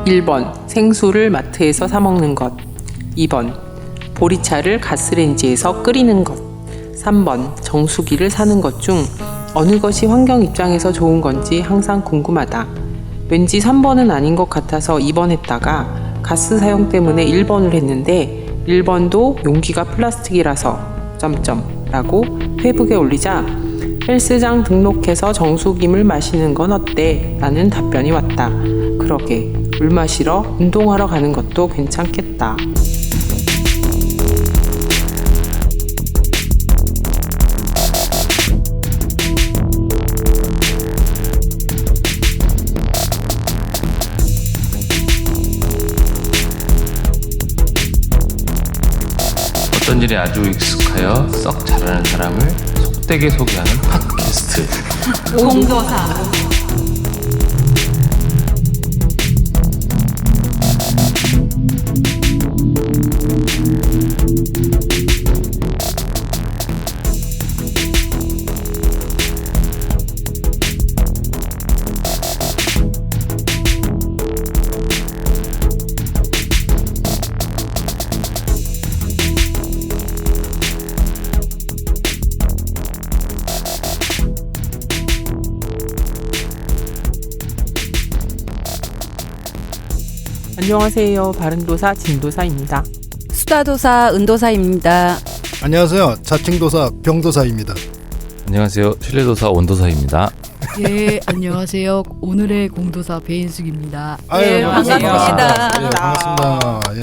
1번 생수를 마트에서 사 먹는 것. 2번 보리차를 가스레인지에서 끓이는 것. 3번 정수기를 사는 것 중 어느 것이 환경 입장에서 좋은 건지 항상 궁금하다. 왠지 3번은 아닌 것 같아서 2번 했다가 가스 사용 때문에 1번을 했는데 1번도 용기가 플라스틱이라서 라고 페이북에 올리자 헬스장 등록해서 정수기물 마시는 건 어때? 라는 답변이 왔다. 그러게 물 마시러 운동하러 가는 것도 괜찮겠다. 어떤 일에 아주 익숙하여 썩 잘하는 사람을 속되게 소개하는 팟캐스트 공도사. 안녕하세요. 바른도사 진도사입니다. 수다도사 은도사입니다. 안녕하세요. 자칭도사 병도사입니다. 안녕하세요. 신뢰도사 원도사입니다. 예, 안녕하세요. 오늘의 공도사 배인숙입니다. 예, 반갑습니다. 예, 반갑습니다. 예.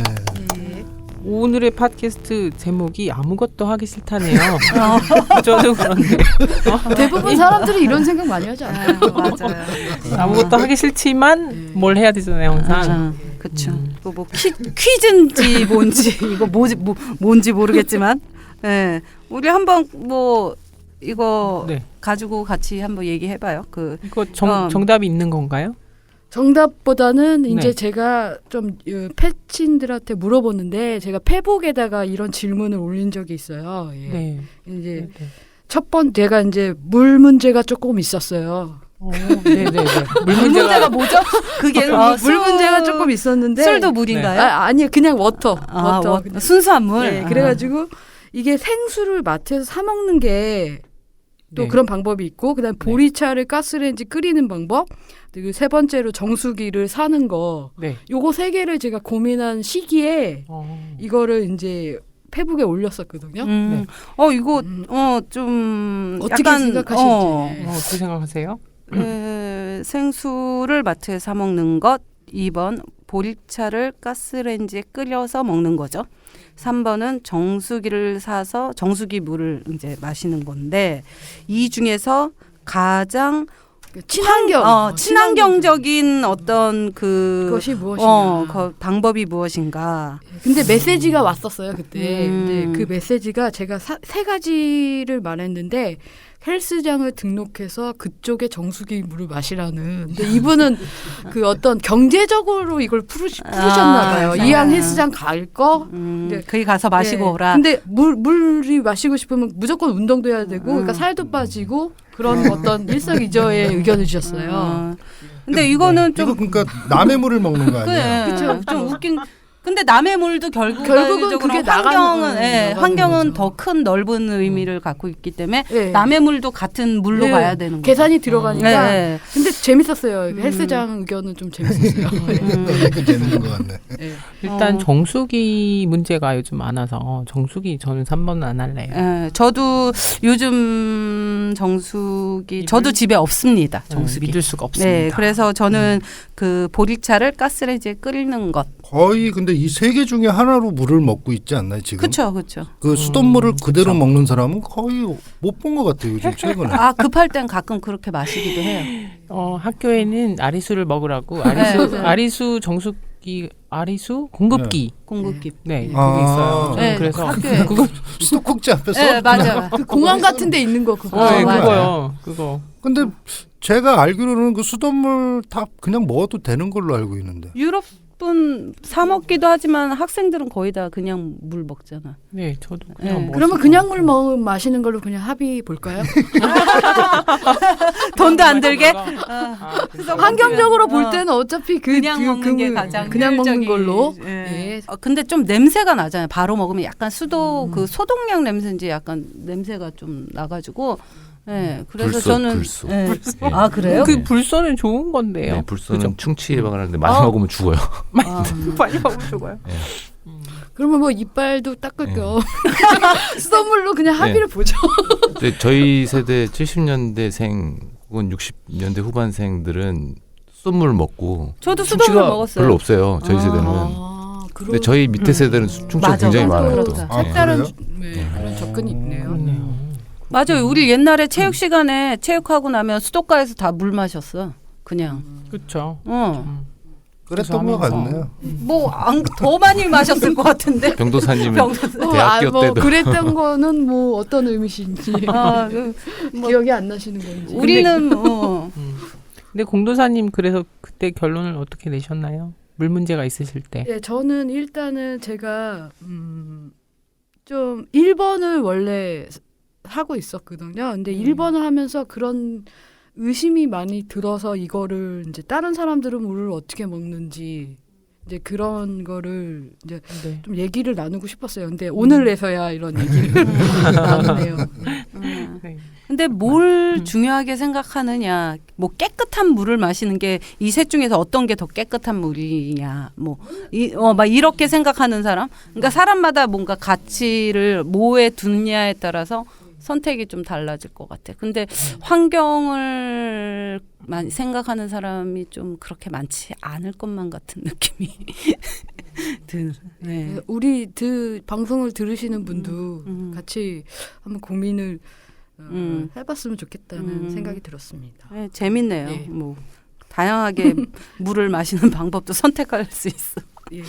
오늘의 팟캐스트 제목이 아무것도 하기 싫다네요. 저도 그런데 대부분 사람들이 이런 생각 많이 하지 않아요? 맞아요. 아무것도 하기 싫지만 뭘 해야 되잖아요, 항상. 그렇죠. 뭐 퀴즈인지 뭔지 이거 뭔지 모르겠지만, 예, 우리 한번 뭐 이거 네. 가지고 같이 한번 얘기해봐요. 이거 정답이 있는 건가요? 정답보다는 이제 네. 제가 좀 패친들한테 물어봤는데 제가 페북에다가 이런 질문을 올린 적이 있어요. 예. 네. 이제 네. 첫 번 제가 이제 물 문제가 조금 있었어요. 네네네. 물 문제가 뭐죠? 그게 물 문제가 조금 있었는데 술도 물인가요? 아니 그냥 워터. 워터. 순수한 물. 네, 그래가지고 이게 생수를 마트에서 사 먹는 게 또 네. 그런 방법이 있고 그다음 보리차를 가스레인지 끓이는 방법 그리고 세 번째로 정수기를 사는 거 네. 요거 세 개를 제가 고민한 시기에 이거를 이제 페북에 올렸었거든요. 네. 이거 좀 어떻게 약간, 생각하실지. 어떻게 생각하세요? 생수를 마트에 사 먹는 것. 2번 보리차를 가스레인지에 끓여서 먹는 거죠. 3번은 정수기를 사서 정수기 물을 이제 마시는 건데 이 중에서 가장 친환경적인 어떤 그것이 무엇인가. 그 방법이 무엇인가. 근데 메시지가 왔었어요 그때. 음. 근데 그 메시지가 제가 세 가지를 말했는데 헬스장을 등록해서 그쪽에 정수기 물을 마시라는. 근데 이분은 그 어떤 경제적으로 이걸 풀으셨나 봐요. 이왕 헬스장 갈 거. 거기 가서 마시고 오라. 근데 물이 마시고 싶으면 무조건 운동도 해야 되고, 그러니까 살도 빠지고 그런 어떤 일석이조의 의견을 주셨어요. 근데 이거는 좀 이거 그러니까 남의 물을 먹는 거 아니에요? 그렇죠. 좀 웃긴. 근데 남의 물도 결국은 그게 환경은 더 큰 넓은 의미를 갖고 있기 때문에 네. 남의 물도 같은 물로 가야 되는 거예요. 계산이 들어가니까. 네. 근데 재밌었어요. 헬스장 의견은 좀 재밌었어요. 이거 재밌는 것 같네. 네. 일단 정수기 문제가 요즘 많아서 정수기 저는 3번은 안 할래요. 네, 저도 요즘 정수기 저도 집에 없습니다. 정수기. 믿을 수가 없습니다. 네, 그래서 저는 그 보리차를 가스레인지에 끓이는 것. 거의 근데 이 세 개 중에 하나로 물을 먹고 있지 않나요 지금? 그렇죠. 그 수돗물을 그대로 먹는 사람은 거의 못 본 것 같아요 요즘 최근에. 급할 땐 가끔 그렇게 마시기도 해요. 학교에는 아리수를 먹으라고 아리수 정수기 아리수 공급기 공급기. 네 그게 있어요. 네, 그래서 학교에. 그거 수도꼭지 앞에서. 네, 맞아요. 그 공항 같은 데 있는 거 그거. 네, 맞아요. 그거요. 그거 근데 제가 알기로는 그 수돗물 다 그냥 먹어도 되는 걸로 알고 있는데. 유럽 분 사 먹기도 하지만 학생들은 거의 다 그냥 물 먹잖아. 네 저도 네. 그냥 그러면 그냥 물 마시는 걸로 그냥 합의 볼까요? 돈도 안 들게. 환경적으로 볼 때는 어차피 그냥 먹는 게 가장 그냥 먹는 효율적인- 걸로. 예. 예. 근데 좀 냄새가 나잖아요. 바로 먹으면 약간 그 소독약 냄새인지 약간 냄새가 좀 나가지고. 예. 그래서 불소, 저는 불소. 예. 예. 아 그래요? 그 불소는 좋은 건데요. 네, 불소는 그죠? 충치 예방을 하는데 많이 먹으면 죽어요. 많이 먹으면 죽어요. 그러면 뭐 이빨도 닦을 겸 수돗물로 그냥 합의를 보죠. 근데 저희 세대 70년대생 혹은 60년대 후반생들은 수돗물 먹고 저도 수돗물 충치가 먹었어요. 별로 없어요. 저희 세대는. 그런 근데 저희 밑에 세대는 충치가 맞아, 굉장히 맞아. 많아요. 또. 그렇다. 예. 색다른 그래요? 그런 접근이 있네요. 그렇네요. 맞아요. 우리 옛날에 체육 시간에 체육하고 나면 수도가에서 다 물 마셨어. 그냥. 그렇죠. 그랬던 것 하면서. 같네요. 뭐 더 많이 마셨을 것 같은데. 병도사님은 병도사. 대학교 뭐 때도 그랬던 거는 뭐 어떤 의미신지 아, 기억이 안 나시는 건지. 우리는 근데 공도사님 그래서 그때 결론을 어떻게 내셨나요? 물 문제가 있으실 때. 예, 저는 일단은 제가 좀 1번을 원래 하고 있었거든요. 근데 1번을 하면서 그런 의심이 많이 들어서 이거를 이제 다른 사람들은 물을 어떻게 먹는지 이제 그런 거를 이제 네. 좀 얘기를 나누고 싶었어요. 근데 오늘에서야 이런 얘기를 나누네요. 네. 근데 뭘 중요하게 생각하느냐. 뭐 깨끗한 물을 마시는 게 이 셋 중에서 어떤 게 더 깨끗한 물이냐. 막 이렇게 생각하는 사람. 그러니까 사람마다 뭔가 가치를 뭐에 두느냐에 따라서 선택이 좀 달라질 것 같아. 근데 환경을 생각하는 사람이 좀 그렇게 많지 않을 것만 같은 느낌이 드는. 네. 우리 방송을 들으시는 분도 같이 한번 고민을 해봤으면 좋겠다는 생각이 들었습니다. 네, 재밌네요. 예. 뭐 다양하게 물을 마시는 방법도 선택할 수 있어. 예.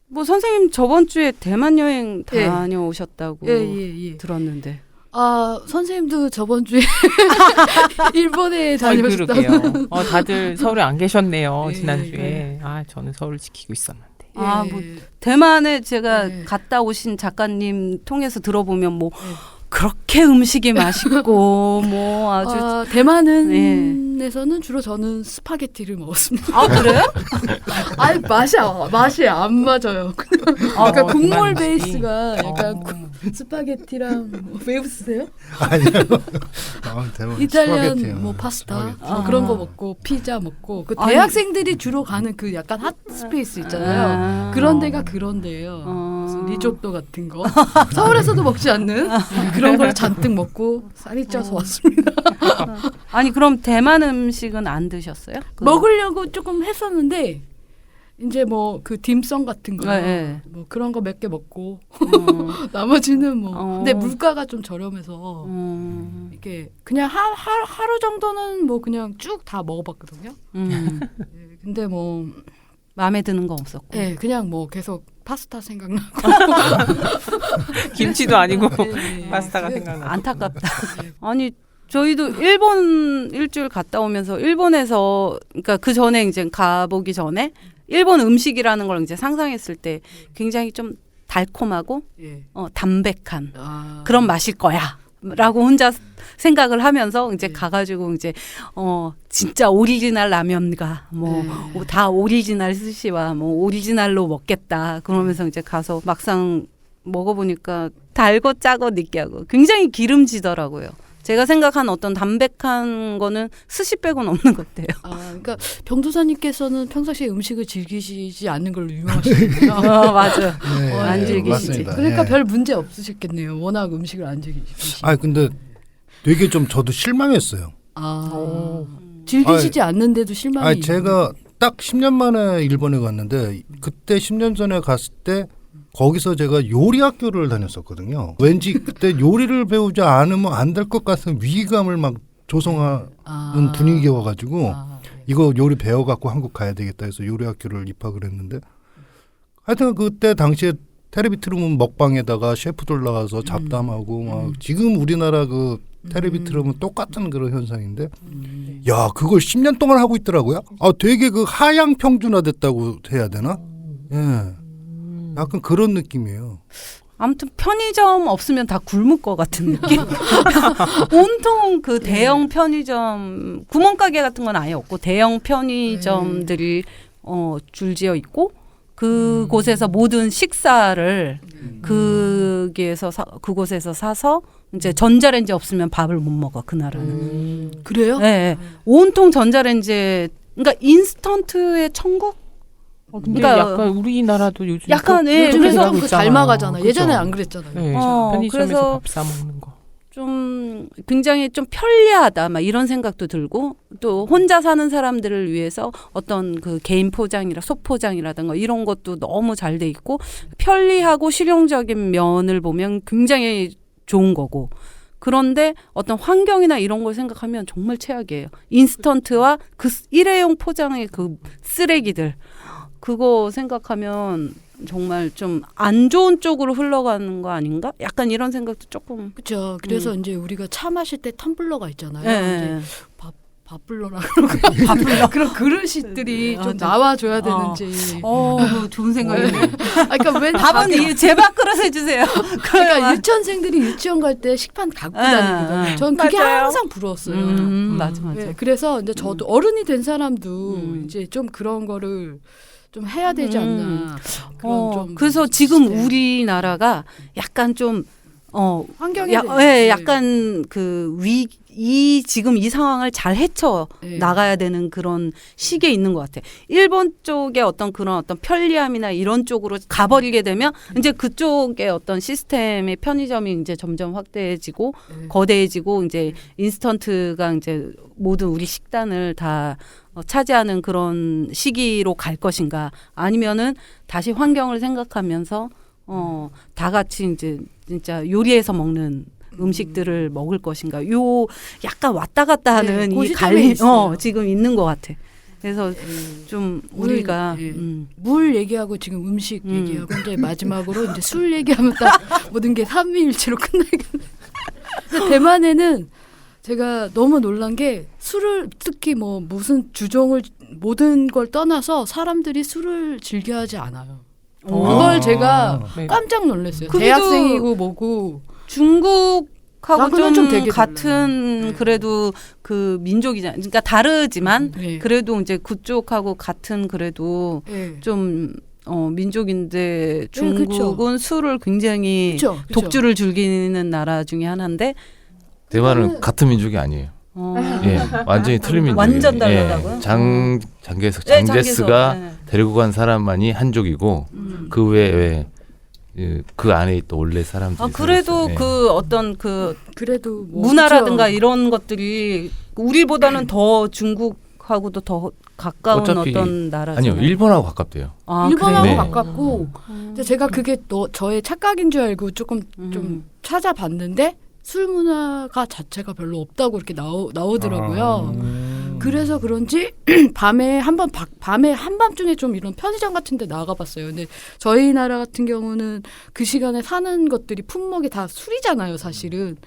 뭐 선생님 저번 주에 대만 여행 예. 다녀오셨다고 예. 들었는데. 아, 선생님도 저번 주에 일본에 다녀오셨다고. 그러게요. 다들 서울에 안 계셨네요. 예, 지난주에. 저는 서울 지키고 있었는데. 아, 뭐 대만에 제가 예. 갔다 오신 작가님 통해서 들어보면 뭐 그렇게 음식이 맛있고 뭐 아주 대만에서는 주로 저는 스파게티를 먹었습니다. 아 그래요? 아니 맛이 안 맞아요. 약간 국물 대만 음식이? 베이스가 약간 스파게티랑 왜 웃으세요? 아니요. 대박. 이탈리안 스파게티요. 뭐 파스타 스파게티. 그런 거 먹고 피자 먹고 그 아니. 대학생들이 주로 가는 그 약간 핫 스페이스 있잖아요. 그런 데가 그런 데예요. 무슨 리조또 같은 거 서울에서도 먹지 않는 그런 걸 잔뜩 먹고 살이 쪄서 왔습니다. 아니 그럼 대만 음식은 안 드셨어요? 먹으려고 조금 했었는데 이제 뭐 그 딤섬 같은 거 네. 뭐 그런 거 몇 개 먹고 나머지는 뭐 근데 물가가 좀 저렴해서 이게 그냥 하루 정도는 뭐 그냥 쭉 다 먹어봤거든요. 예, 근데 뭐 마음에 드는 거 없었고. 예, 그냥 뭐 계속 파스타 생각나고 김치도 아니고 예, 파스타가 예. 생각나고. 안타깝다. 아니 저희도 일본 일주일 갔다 오면서 일본에서 그러니까 그 전에 이제 가보기 전에 일본 음식이라는 걸 이제 상상했을 때 굉장히 좀 달콤하고 예. 담백한 아, 그런 맛일 거야라고 혼자 생각을 하면서 이제 가가지고 이제 진짜 오리지널 라면과 뭐 다 오리지널 스시와 뭐 오리지널로 먹겠다 그러면서 이제 가서 막상 먹어보니까 달고 짜고 느끼하고 굉장히 기름지더라고요. 제가 생각한 어떤 담백한 거는 스시 빼고는 없는 것 같아요. 그러니까 병도사님께서는 평상시에 음식을 즐기시지 않는 걸로 유명하시잖아요. 맞아. 네, 안 즐기시지. 맞습니다. 그러니까 예. 별 문제 없으셨겠네요. 워낙 음식을 안 즐기시고. 근데 되게 좀 저도 실망했어요. 즐기시지 않는데도 실망이. 제가 딱 10년 만에 일본에 갔는데 그때 10년 전에 갔을 때 거기서 제가 요리 학교를 다녔었거든요. 왠지 그때 요리를 배우지 않으면 안 될 것 같은 위기감을 막 조성하는 분위기여가지고 이거 요리 배워갖고 한국 가야 되겠다 해서 요리 학교를 입학을 했는데 하여튼 그때 당시에 텔레비 틀으면 먹방에다가 셰프들 나가서 잡담하고 막 지금 우리나라 그 텔레비 틀으면 똑같은 그런 현상인데 야 그걸 10년 동안 하고 있더라고요. 되게 그 하향 평준화됐다고 해야 되나? 예. 약간 그런 느낌이에요. 아무튼 편의점 없으면 다 굶을 것 같은 느낌. 온통 그 대형 편의점 구멍가게 같은 건 아예 없고 대형 편의점들이 줄지어 있고 그곳에서 모든 식사를 그곳에서 사서 이제 전자레인지 없으면 밥을 못 먹어 그 나라는. 그래요? 네, 온통 전자레인지. 그러니까 인스턴트의 천국. 근데 그러니까 약간 우리나라도 요즘 약간, 예, 요즘 그래서 그래서 그 닮아가잖아. 그죠? 예전에 안 그랬잖아요. 네, 편의점에서 그래서 밥 사 먹는 거. 좀 굉장히 좀 편리하다 막 이런 생각도 들고 또 혼자 사는 사람들을 위해서 어떤 그 개인 포장이라 소포장이라든가 이런 것도 너무 잘 돼 있고 편리하고 실용적인 면을 보면 굉장히 좋은 거고 그런데 어떤 환경이나 이런 걸 생각하면 정말 최악이에요. 인스턴트와 그 일회용 포장의 그 쓰레기들 그거 생각하면 정말 좀 안 좋은 쪽으로 흘러가는 거 아닌가? 약간 이런 생각도 조금. 그렇죠. 그래서 이제 우리가 차 마실 때 텀블러가 있잖아요. 예. 이제 밥불러라 그런 그릇들이 좀 나와줘야 되는지. 좋은 생각이네. 그러니까 왜 밥은 제 밥그릇 해주세요. 그러니까 유치원생들이 유치원 갈 때 식판 갖고 다니거든요. 전 그게 맞아요. 항상 부러웠어요. 맞아. 네, 그래서 이제 저도 어른이 된 사람도 이제 좀 그런 거를 좀 해야 되지 않나. 그런 좀 그래서 지금 시스템. 우리나라가 약간 좀 환경에 약간 지금 이 상황을 잘 헤쳐 네. 나가야 되는 그런 시기에 있는 것 같아. 일본 쪽에 어떤 그런 어떤 편리함이나 이런 쪽으로 가버리게 되면 이제 그쪽의 어떤 시스템의 편의점이 이제 점점 확대해지고 거대해지고 이제 인스턴트가 이제 모든 우리 식단을 다 차지하는 그런 시기로 갈 것인가 아니면은 다시 환경을 생각하면서 다 같이 이제 진짜 요리해서 먹는 음식들을 먹을 것인가 요 약간 왔다 갔다 하는 그 이 시점에 갈림 있어요. 지금 있는 것 같아. 그래서 좀 우리가 물 얘기하고 지금 음식 얘기하고 이제 마지막으로 이제 술 얘기하면 딱 모든 게 삼위일체로 끝나겠네. 근데 대만에는 제가 너무 놀란 게 술을 특히 뭐 무슨 주종을 모든 걸 떠나서 사람들이 술을 즐겨하지 않아요. 그걸 제가 네. 깜짝 놀랐어요. 그게도 대학생이고 뭐고 중국하고 나그네는 좀 되게 같은 달라요. 네. 그래도 그 민족이잖아요. 그러니까 다르지만 네. 그래도 이제 그쪽하고 같은 그래도 네. 좀 민족인데 그쵸. 중국은 술을 굉장히 그쵸. 독주를 즐기는 나라 중에 하나인데 대만은 같은 민족이 아니에요. 예, 완전히 틀린 민족이에요. 완전 다르다고요? 장개석 네, 장제스가 네. 데리고 간 사람만이 한족이고 그 외에 그 안에 또 원래 사람들이 그래도 살았어요. 그 어떤 그 그래도 뭐 문화라든가 그쵸. 이런 것들이 우리보다는 더 중국하고도 더 가까운 어차피 어떤 나라잖아요. 아니요, 일본하고 가깝대요. 일본하고 네. 가깝고 근데 제가 그게 저의 착각인 줄 알고 조금 좀 찾아봤는데 술 문화가 자체가 별로 없다고 이렇게 나오더라고요. 그래서 그런지 밤에 한밤중에 좀 이런 편의점 같은 데 나가봤어요. 근데 저희 나라 같은 경우는 그 시간에 사는 것들이 품목이 다 술이잖아요, 사실은.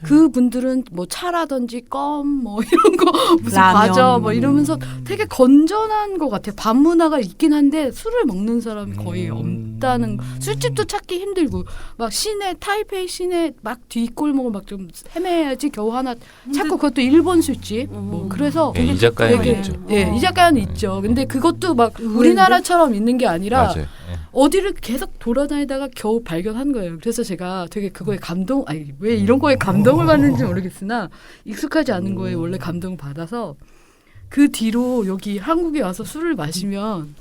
그분들은 뭐 차라든지 껌 뭐 이런 거 무슨 라면. 과자 뭐 이러면서 되게 건전한 것 같아요. 밤 문화가 있긴 한데 술을 먹는 사람이 거의 없다는 술집도 찾기 힘들고 막 타이페이 시내 막 뒷골목을 막 좀 헤매야지 겨우 하나 찾고 그것도 일본 술집 뭐 그래서 예, 이자카야는 되게 있죠. 이자카야는 있죠. 근데 그것도 막 우리나라처럼 있는 게 아니라 맞아요. 예. 어디를 계속 돌아다니다가 겨우 발견한 거예요. 그래서 제가 되게 그거에 왜 이런 거에 감동을 받는지 모르겠으나 익숙하지 않은 거에 원래 감동을 받아서 그 뒤로 여기 한국에 와서 술을 마시면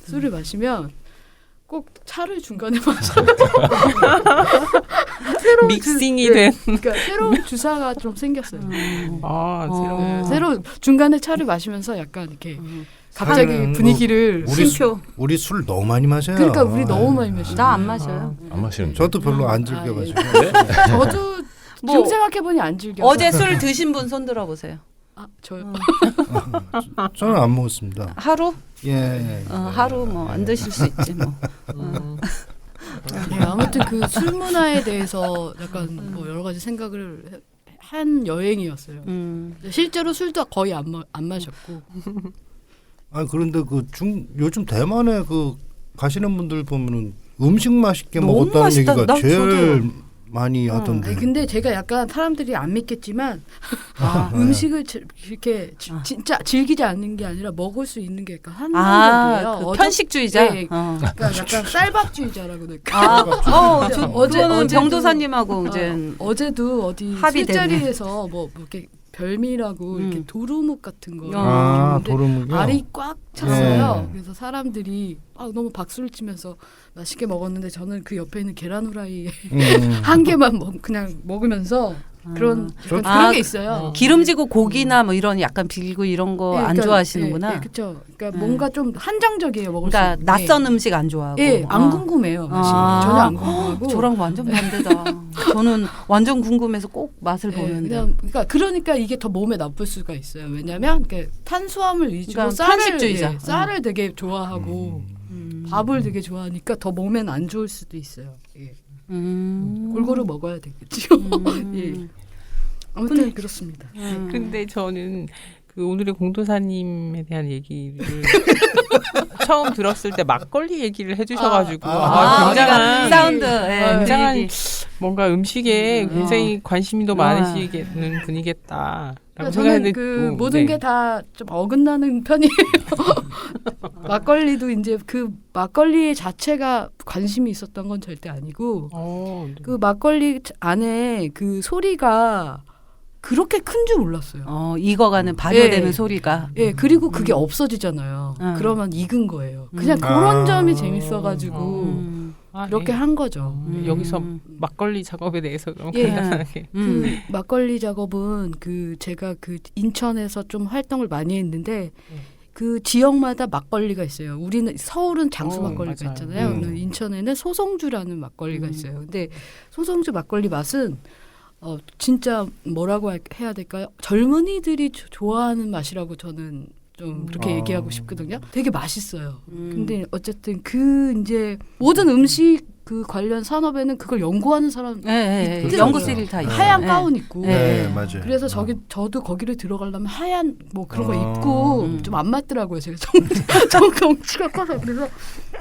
꼭 차를 중간에 마셔요. 새로운 믹싱이 네. 된. 그러니까 새로운 주사가 좀 생겼어요. 새로 중간에 차를 마시면서 약간 이렇게 갑자기 하여튼 분위기를 우리 술 너무 많이 마셔요. 그러니까 우리 너무 많이 마시죠. 나 안 마셔요. 안 마시는데. 저도 별로 안 즐겨가지고. 저도 좀 생각해보니 안 즐겨. 어제 술 드신 분 손 들어보세요. 저요. 저는 안 먹었습니다. 하루? 예. 하루 뭐 안 드실 수 있지 뭐. 네, 아무튼 그 술 문화에 대해서 약간 뭐 여러 가지 생각을 한 여행이었어요. 실제로 술도 거의 안 마셨고. 그런데 요즘 대만에 가시는 분들 보면은 음식 맛있게 너무 먹었다는 맛있다. 얘기가 나 제일 많이 하던데. 아니, 근데 제가 약간 사람들이 안 믿겠지만 아. 음식을 이렇게 진짜 즐기지 않는 게 아니라 먹을 수 있는 게 약간 한정적이에요. 그 편식주의자. 네. 그러니까 약간 쌀밥주의자라고 그럴까. 그거는 어제도- 병도사님하고 이제 어제도 어디 합의되네. 술자리에서 뭐 이렇게 별미라고 이렇게 도루묵 같은 거 아, 먹는데 도루묵이요? 알이 꽉 찼어요. 네. 그래서 사람들이 너무 박수를 치면서 맛있게 먹었는데 저는 그 옆에 있는 계란 후라이 한 개만 그냥 먹으면서 그런 약간 아, 그런 게 있어요. 기름지고 고기나 뭐 이런 약간 빌고 이런 거 안 좋아하시는구나. 그렇죠. 그러니까 뭔가 좀 한정적이에요. 먹을 그러니까 수 있는 낯선 음식 안 좋아하고. 예, 안 궁금해요. 맛이. 전혀 안 궁금하고. 저랑 완전 반대다. 저는 완전 궁금해서 꼭 맛을 예, 보는데. 그러니까 이게 더 몸에 나쁠 수가 있어요. 왜냐하면 탄수화물 위주로 그러니까 쌀을 편식주의자. 쌀을 되게 좋아하고 밥을 되게 좋아하니까 더 몸엔 안 좋을 수도 있어요. 예. 골고루 먹어야 되겠죠. 예. 아무튼 그렇습니다. 근데 저는 그 오늘의 공도사님에 대한 얘기를 처음 들었을 때 막걸리 얘기를 해주셔가지고 굉장한 사운드. 예, 굉장한 그 얘기. 뭔가 음식에 굉장히 관심이 더 많으시는 분이겠다라고 저는 생각했는데 그 모든 게 다 좀 어긋나는 편이에요. 막걸리도 이제 그 막걸리 자체가 관심이 있었던 건 절대 아니고 그 막걸리 안에 그 소리가 그렇게 큰 줄 몰랐어요. 익어가는 발효되는 예. 소리가. 예, 그리고 그게 없어지잖아요. 그러면 익은 거예요. 그냥 그런 점이 재밌어가지고 그렇게 한 거죠. 여기서 막걸리 작업에 대해서 너무 예. 간단하게 그 막걸리 작업은 그 제가 그 인천에서 좀 활동을 많이 했는데 그 지역마다 막걸리가 있어요. 우리는 서울은 장수 막걸리가 맞아요. 있잖아요. 그리고 인천에는 소송주라는 막걸리가 있어요. 근데 소송주 막걸리 맛은 진짜 뭐라고 해야 될까요? 젊은이들이 좋아하는 맛이라고 저는 좀 그렇게 얘기하고 싶거든요. 되게 맛있어요. 근데 어쨌든 그 이제 모든 음식 그 관련 산업에는 그걸 연구하는 사람 있더라고요. 연구실이 다 있어요. 하얀 예. 가운 입고 네, 맞아요. 그래서 저도 거기를 들어가려면 하얀 뭐 그런 거 입고 좀 안 맞더라고요. 제가 정치가 커서 그래서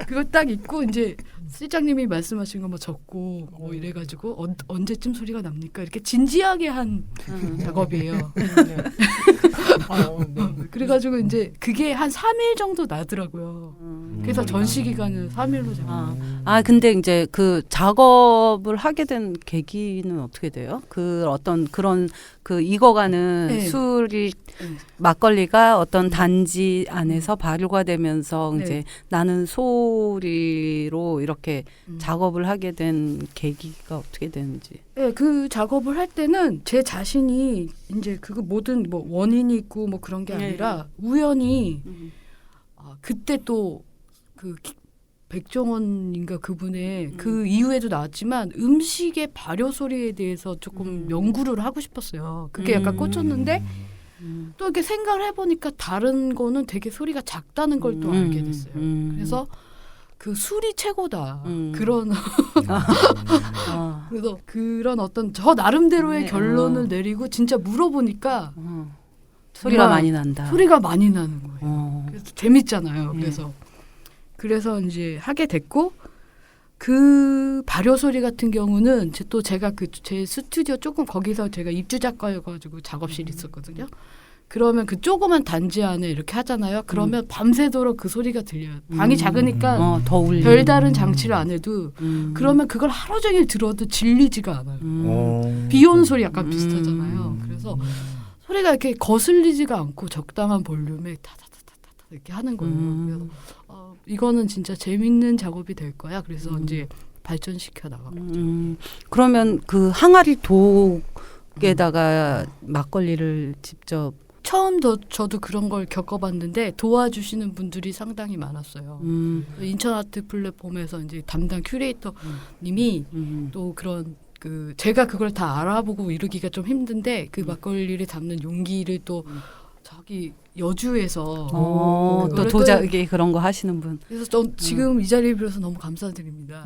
그걸 딱 입고 이제 실장님이 말씀하신 거 뭐 적고 뭐 이래가지고 언제쯤 소리가 납니까? 이렇게 진지하게 한 작업이에요. 그래가지고 이제 그게 한 3일 정도 나더라고요. 그래서 전시 기간을 3일로 잡아요. 근데 이제 그 작업을 하게 된 계기는 어떻게 돼요? 그 어떤 그런 그 익어가는 네. 술이 막걸리가 어떤 단지 안에서 발효가 되면서 네. 이제 나는 소리로 이렇게 작업을 하게 된 계기가 어떻게 되는지. 네, 그 작업을 할 때는 제 자신이 이제 그거 모든 뭐 원인이 있고 뭐 그런 게 아니라 우연히 그때 또 그 백종원인가 그분의 그 이후에도 나왔지만 음식의 발효 소리에 대해서 조금 연구를 하고 싶었어요. 그게 약간 꽂혔는데 또 이렇게 생각을 해보니까 다른 거는 되게 소리가 작다는 걸 또 알게 됐어요. 그래서 그 술이 최고다. 그런 그래서 그런 어떤 저 나름대로의 결론을 내리고 진짜 물어보니까 소리가 많이 난다. 소리가 많이 나는 거예요. 그래서 재밌잖아요. 그래서 이제 하게 됐고 그 발효 소리 같은 경우는 제가 그 제 스튜디오 조금 거기서 제가 입주 작가여가지고 작업실이 있었거든요. 그러면 그 조그만 단지 안에 이렇게 하잖아요. 그러면 밤새도록 그 소리가 들려요. 방이 작으니까 더 울리는. 별다른 장치를 안 해도 그러면 그걸 하루 종일 들어도 질리지가 않아요. 비 오는 소리 약간 비슷하잖아요. 그래서 소리가 이렇게 거슬리지가 않고 적당한 볼륨에 타타타타타 이렇게 하는 거예요. 그래서 이거는 진짜 재밌는 작업이 될 거야. 그래서 이제 발전시켜 나가고. 그러면 그 항아리 독에다가 막걸리를 직접 처음 저도 그런 걸 겪어봤는데 도와주시는 분들이 상당히 많았어요. 인천 아트 플랫폼에서 이제 담당 큐레이터님이 또 그런 제가 그걸 다 알아보고 이루기가 좀 힘든데 그 막걸리를 담는 용기를 또 저기 여주에서 또 도자기 그런 거 하시는 분. 그래서 지금 이 자리를 빌어서 너무 감사드립니다.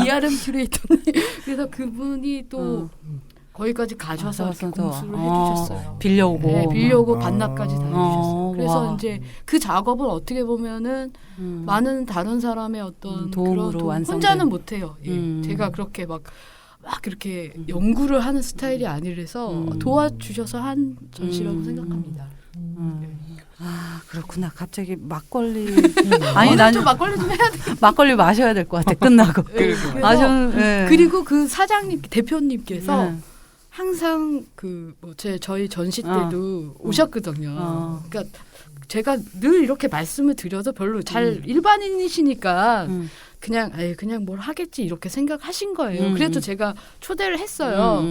이아름 큐레이터님. 그래서 그분이 또 거기까지 가셔서 이렇게 공수를 해주셨어요. 빌려오고. 네, 빌려오고 반납까지 다 해주셨어요. 그래서 와. 이제 그 작업은 어떻게 보면은 많은 다른 사람의 어떤 도움으로 그런 완성된. 혼자는 못해요. 예. 음. 제가 그렇게 막 이렇게 연구를 하는 스타일이 아니라서 도와주셔서 한 전시라고 생각합니다. 아 그렇구나. 갑자기 막걸리 아니 오늘 난 좀 막걸리 좀 해야 돼. 막걸리 마셔야 될 것 같아. 끝나고. 그래서 예. 그리고 그 사장님 대표님께서 네. 항상 저희 전시 때도 오셨거든요. 그러니까 제가 늘 이렇게 말씀을 드려도 별로 잘 일반인이시니까 그냥 뭘 하겠지 이렇게 생각하신 거예요. 그래도 제가 초대를 했어요.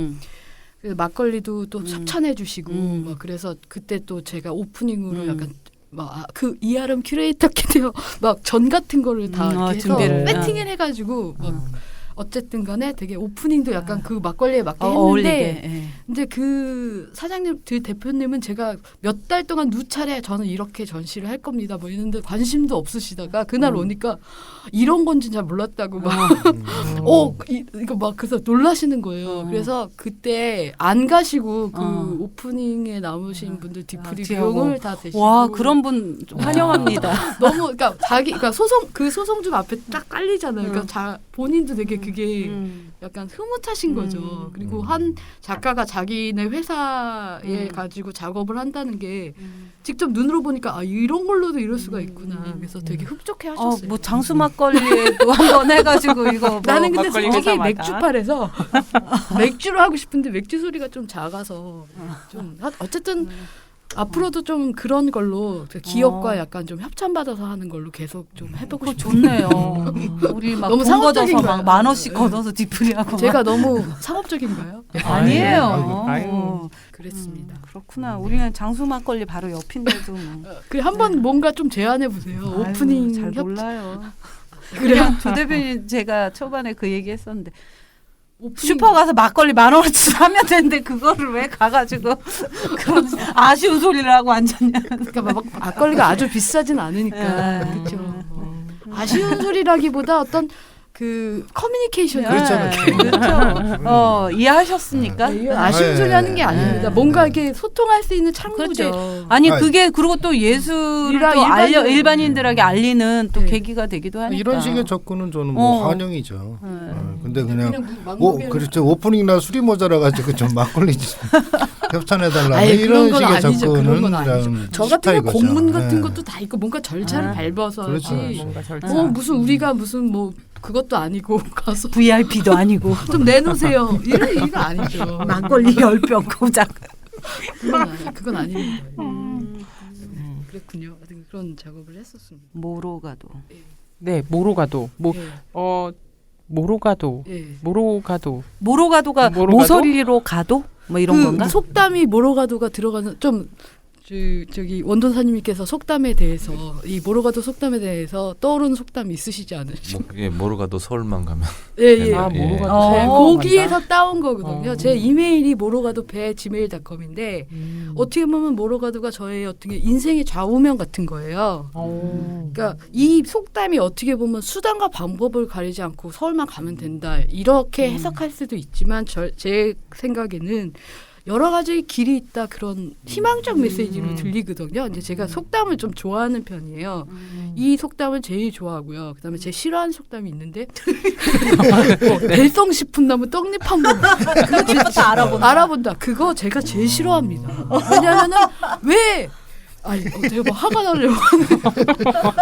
그래서 막걸리도 또 협찬해 주시고 막 그래서 그때 또 제가 오프닝으로 약간 그 이아름 큐레이터께요 막 전 같은 거를 다 이렇게 해서 준비를. 배팅을 해가지고 막 어쨌든 간에 되게 오프닝도 약간 그 막걸리에 맞게 어울리게. 했는데 예. 근데 그 사장님, 그 대표님은 제가 몇 달 동안 누차례 저는 이렇게 전시를 할 겁니다. 뭐 이랬는데 관심도 없으시다가 그날 오니까 이런 건지 잘 몰랐다고 막 이거 막 그래서 놀라시는 거예요. 그래서 그때 안 가시고 그 오프닝에 나오신 분들 디프리 비용을 다 대시고 와 그런 분 환영합니다. 너무 그러니까 소송집 앞에 딱 깔리잖아요. 그러니까 본인도 되게 그게 약간 흐뭇하신 거죠. 그리고 한 작가가 자기네 회사에 가지고 작업을 한다는 게 직접 눈으로 보니까 이런 걸로도 이럴 수가 있구나. 그래서 되게 흡족해 하셨어요. 뭐 장수 막걸리에도 한번 해가지고 이거 뭐 나는 근데 막걸리 솔직히 회사마다. 맥주팔에서 맥주를 하고 싶은데 맥주 소리가 좀 작아서 좀 어쨌든 앞으로도 좀 그런 걸로 기업과 약간 좀 협찬받아서 하는 걸로 계속 좀 해보고 싶어요. 좋네요. 우리 막 너무 돈 상업적인 걷어서 거야. 막 10,000원씩 걷어서 디프리하고 제가 너무 상업적인가요? 아니에요. 아유. 그랬습니다. 그렇구나. 우리는 장수 막걸리 바로 옆인데도 뭐. 그래 한번 뭔가 좀 제안해 보세요. 오프닝 잘 협 몰라요. 그래요. 조 대표님 제가 초반에 그 얘기했었는데 오프닝 슈퍼 가서 막걸리 10,000원어치 사면 되는데 그거를 왜 가가지고 그런 아쉬운 소리를 하고 앉았냐. 그러니까 막걸리가 아주 비싸진 않으니까 그렇죠. 아쉬운 소리라기보다 어떤 그 커뮤니케이션 그렇잖아요. 그렇죠. 이해하셨습니까? 아쉬운 네. 소리 하는 게 아닙니다. 뭔가 이렇게 소통할 수 있는 창구제. 그렇죠. 아니 아니. 그게 그리고 또 예술을 또 일반인들에게 알리는 또 네. 계기가 되기도 하니까. 이런 식의 접근은 저는 뭐 환영이죠. 근데 그냥 그렇죠. 오프닝 날 술이 모자라가지고 좀 막걸리 협찬해달라 아예 이런 그런 건 식의 아니죠. 그런 접근은 건 아니죠. 좀 저 같은 싫다 거 이거죠. 공문 같은 네. 것도 다 있고 뭔가 절차를 밟아서 그렇죠. 뭔가 절차. 무슨 우리가 무슨 뭐 그것도 아니고 가서 VIP도 아니고 좀 내놓으세요. 이거 아니죠. 막걸리 10병 고작. 그건 아닙니다. 그렇군요. 하여튼 그런 작업을 했었습니다. 모로가도. 네, 모로가도. 예. 모로가도. 예. 모로가도. 모로가도가 모로가도? 모서리로 가도? 뭐 이런 그 건가? 속담이 모로가도가 들어가는 좀 저기 원도사님께서 속담에 대해서 이 모로가도 속담에 대해서 떠오르는 속담이 있으시지 않으시죠? 뭐 그게 모르가도 서울만 가면 예. 아, 예. 모로가도. 네, 어, 거기에서 따온 거거든요. 제 이메일이 모로가도 배@gmail.com인데 어떻게 보면 모로가도가 저의 어떤 게 인생의 좌우명 같은 거예요. 그러니까 이 속담이 어떻게 보면 수단과 방법을 가리지 않고 서울만 가면 된다 이렇게 해석할 수도 있지만 제 생각에는 여러 가지 길이 있다 그런 희망적 메시지로 들리거든요. 이제 제가 속담을 좀 좋아하는 편이에요. 이 속담을 제일 좋아하고요. 그다음에 제 싫어하는 속담이 있는데 달성식품 나무 떡잎 한 번. 그거 진짜 알아본다. 그거 제가 제일 싫어합니다. 왜냐하면은 왜 제가 뭐 화가 나려고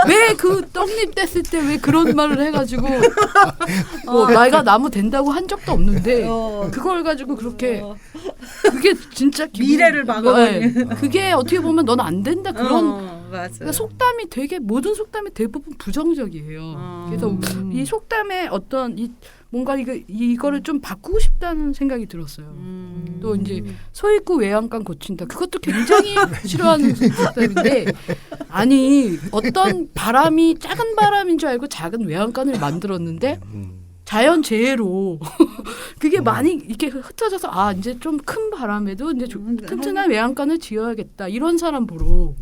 왜 그 떡잎 뗐을 때 왜 그런 말을 해가지고 뭐 나이가 나무 된다고 한 적도 없는데 그걸 가지고 그렇게 그게 진짜 미래를 막아버리는. 그게 어떻게 보면 넌 안 된다 그런 맞아요. 그러니까 속담이 되게 모든 속담이 대부분 부정적이에요. 그래서 이 속담의 어떤 뭔가 이거를 좀 바꾸고 싶다는 생각이 들었어요. 또 이제 소 입고 외양간 고친다. 그것도 굉장히 싫어하는 속담인데 아니 어떤 바람이 작은 바람인 줄 알고 작은 외양간을 만들었는데 자연 재해로 그게 많이 이렇게 흩어져서 이제 좀 큰 바람에도 이제 튼튼한 외양간을 지어야겠다 이런 사람 보러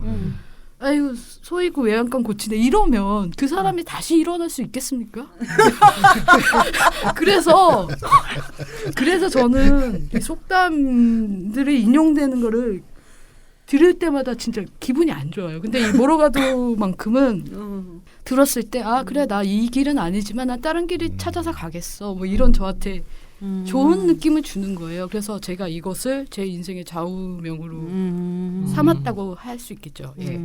아이고 소 입고 외양간 고치네 이러면 그 사람이 다시 일어날 수 있겠습니까? 그래서 저는 이 속담들이 인용되는 거를 들을 때마다 진짜 기분이 안 좋아요. 근데 이 모로가도만큼은 들었을 때 아 그래 나 이 길은 아니지만 나 다른 길을 찾아서 가겠어. 뭐 이런 저한테 좋은 느낌을 주는 거예요. 그래서 제가 이것을 제 인생의 좌우명으로 삼았다고 할 수 있겠죠. 예.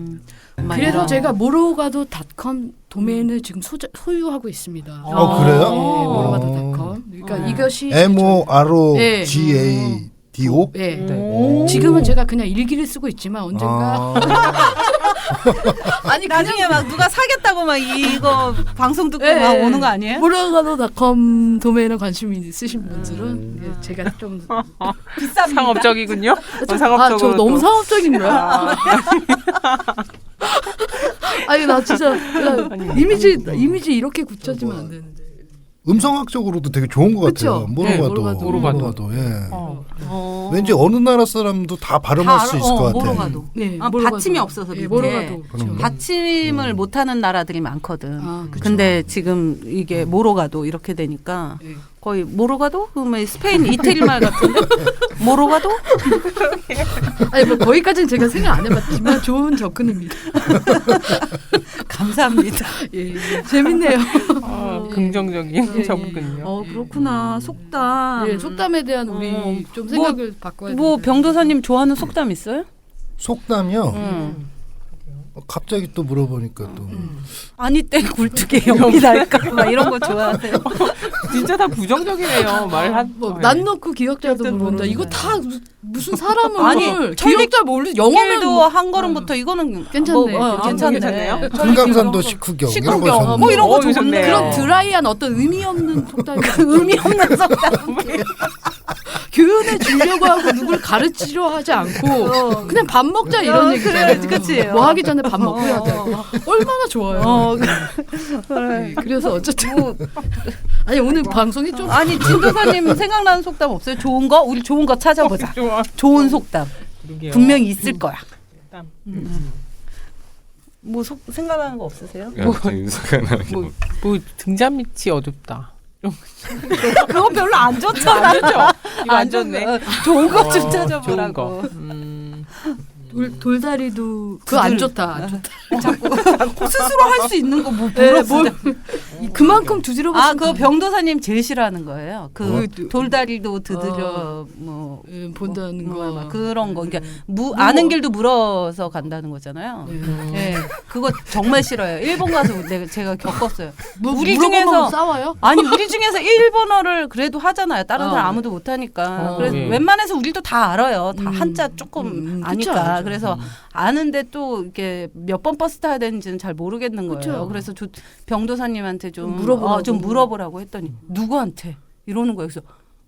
그래서 제가 모로가도닷컴 도메인을 지금 소유하고 있습니다. 그래요? 네, 모로가도닷컴. 그러니까 이것이 MOROGADO? 네. 지금은 제가 그냥 일기를 쓰고 있지만 언젠가 아니 나중에 막 누가 사겠다고 막 이거 방송 듣고 네. 막 오는 거 아니에요? 모로가도닷컴 도메인에 관심이 있으신 분들은 예, 제가 좀 비쌉니다. 상업적이군요. 저 상업적으로 너무 또. 상업적인 거야. 아니 나 진짜 이미지 이렇게 굳혀지면 안 되는데. 음성학적으로도 되게 좋은 것 같아요. 그쵸? 모로가도. 예. 왠지 어느 나라 사람도 다 발음할 수 있을 것 같아. 모로가도. 네, 받침이 없어서 밑에. 모로가도. 그럼. 받침을 못하는 나라들이 많거든. 아, 그쵸. 근데 지금 이게 모로가도 이렇게 되니까 네. 거의 모로가도? 그러면 스페인 이태리말 같은데? 모로가도? 아니 뭐 거기까지는 제가 생각 안 해봤지만 좋은 접근입니다. 감사합니다. 예, 재밌네요. 긍정적인 예. 접근요. 그렇구나. 속담. 예, 속담에 대한 우리 좀 생각을 바꿔야 뭐 된다. 병도사님 좋아하는 속담 있어요? 속담이요? 갑자기 또 물어보니까 또 아니 땡 굴뚝에 연기 날까? 막 이런 거 좋아하세요? 진짜 다 부정적이네요. 말한 난 놓고 기억자도 모른다. 이거 다 무슨 사람을 아니, 기억자 모르 영어는 길도 한 걸음부터 이거는 괜찮네. 괜찮네. 금강산도 식후경 이런 거 식후경 뭐 이런 거 좋네. 좋네. 그런 드라이한 어떤 의미 없는 속담이 의미 없는 속담. 교훈해 주려고 하고 누굴 가르치려 하지 않고 그냥 밥 먹자 이런 얘기잖아요. 그치. 뭐 하기 전에 밥 먹고 해야 돼. 얼마나 좋아요. 네, 그래서 어쨌든 아니 오늘 방송이 좀 아니 진도사님 생각나는 속담 없어요? 좋은 거? 우리 좋은 거 찾아보자. 좋아. 좋은 속담 그러게요. 분명히 있을 거야. 속담. 뭐 생각나는 거 없으세요? 뭐 등잔 밑이 어둡다. 그거 별로 안 좋잖아. 안 좋죠? 이거 안 좋네. 좋은 거 좀 좋은 찾아보라고. 거. 돌다리도 그거 안 좋다. 안 좋다. 스스로 할 수 있는 거뭐 네, 그만큼 두드려봤으면 아, 그거 병도사님 제일 싫어하는 거예요. 그 그, 돌다리도 드드려 뭐 본다는 거 막 그런 거. 그러니까 아는 길도 물어서 간다는 거잖아요. 네. 그거 정말 싫어요. 일본 가서 제가 겪었어요. 우리 중에서 싸워요? 아니 우리 중에서 일본어를 그래도 하잖아요. 다른 사람 네. 아무도 못 하니까. 어, 그래서 네. 웬만해서 우리도 다 알아요. 다 한자 조금 그쵸, 아니까. 알죠. 그래서 아는데 또 이렇게 몇 번 버스 타야 되는지는 잘 모르겠는 거예요. 그쵸. 그래서 병도사님한테 좀 물어보라고. 좀 물어보라고 했더니 누구한테 이러는 거예요. 그래서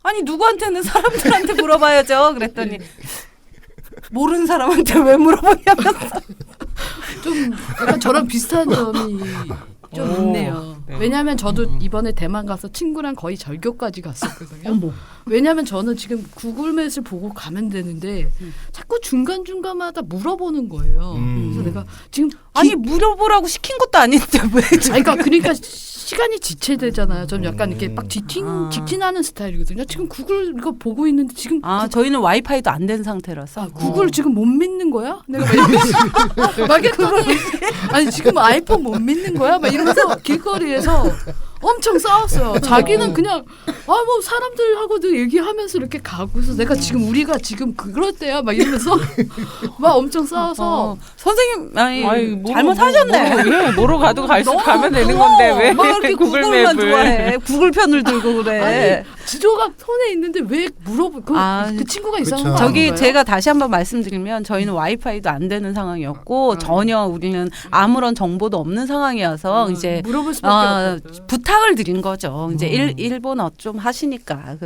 아니 누구한테는 사람들한테 물어봐야죠. 그랬더니 모르는 사람한테 왜 물어보냐면서. 좀 약간 저랑 비슷한 점이 좀 오, 있네요. 네. 왜냐하면 저도 이번에 대만 가서 친구랑 거의 절교까지 갔었거든요. 왜냐하면 저는 지금 구글맵을 보고 가면 되는데 자꾸 중간중간마다 물어보는 거예요. 그래서 내가 지금 아니 물어보라고 시킨 것도 아닌데 왜? 그러니까 시간이 지체되잖아요. 저는 약간 이렇게 막 직진하는 스타일이거든요. 지금 구글 이거 보고 있는데 지금 저희는 와이파이도 안 된 상태라서. 구글 지금 못 믿는 거야? 내가 막 이랬더니 아니 지금 아이폰 못 믿는 거야? 막 이러면서 길거리에서 엄청 싸웠어요. 자기는 그냥 뭐 사람들하고도 얘기하면서 이렇게 가고 그래서 내가 지금 우리가 지금 그럴 때야 막 이러면서 막 엄청 싸워서 선생님 아니 뭐, 잘못하셨네. 뭐로 가도 가면 되는 건데 왜 막 이렇게 구글만 좋아해. 구글 편을 들고 그래. 아니, 지도가 손에 있는데 왜 물어보? 그 친구가 이상한 그쵸. 거 저기 아닌가요? 제가 다시 한번 말씀드리면 저희는 와이파이도 안 되는 상황이었고 전혀 우리는 아무런 정보도 없는 상황이어서 이제 물어볼 수밖에 없었죠. 부탁을 드린 거죠. 이제 일본어 좀 하시니까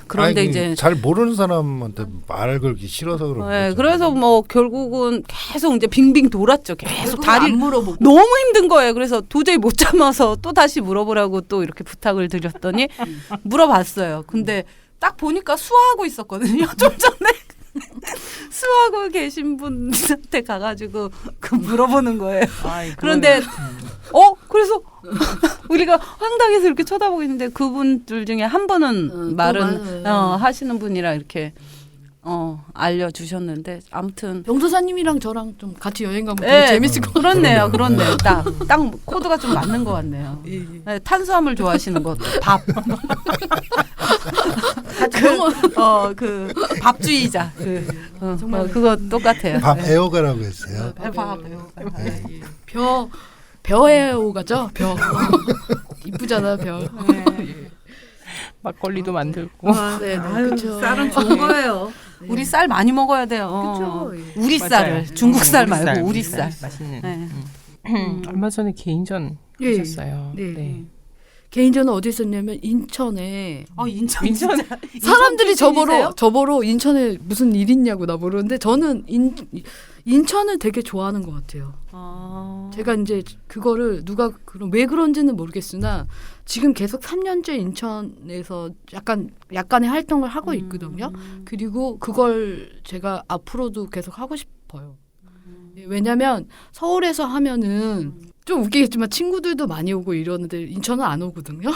그런데 아니, 이제 잘 모르는 사람한테 말 걸기 싫어서 그런 네, 거죠. 그래서 뭐 결국은 계속 이제 빙빙 돌았죠. 계속 다리 안 물어보고. 너무 힘든 거예요. 그래서 도저히 못 참아서 또 다시 물어보라고 또 이렇게 부탁을 드렸더니 물어봤어요. 근데 딱 보니까 수화하고 있었거든요. 좀 전에 수화하고 계신 분한테 가가지고 물어보는 거예요. 그런데 그래서 우리가 황당해서 이렇게 쳐다보고 있는데 그분들 중에 한 분은 말은 맞아요. 하시는 분이라 이렇게 알려주셨는데 아무튼 병도사님이랑 저랑 좀 같이 여행 가면 되게 네, 재밌을 것 같아요. 그렇네요. 딱 코드가 좀 맞는 것 같네요. 네, 탄수화물 좋아하시는 것, 밥. 그 밥주의자. 정말 그거 똑같아요. 밥 애호가라고 했어요. 밥. 예. 벼에 오가죠. 벼. 이쁘잖아 벼. 막걸리도 만들고. 네, 그렇죠. 쌀은 좋은 거예요. 우리 쌀 많이 먹어야 돼요. 우리 쌀을 맞아요. 중국 쌀 우리 말고 우리 쌀. 쌀. 맛있는. 네. 얼마 전에 개인전 예. 하셨어요. 네. 개인전은 어디 있었냐면 인천에 인천 사람들이 출신이세요? 저보러 인천에 무슨 일 있냐고 나 모르는데 저는 인천을 되게 좋아하는 것 같아요. 제가 이제 그거를 누가 왜 그런지는 모르겠으나 지금 계속 3년째 인천에서 약간의 활동을 하고 있거든요. 그리고 그걸 제가 앞으로도 계속 하고 싶어요. 왜냐면 서울에서 하면은 좀 웃기겠지만 친구들도 많이 오고 이러는데 인천은 안 오거든요.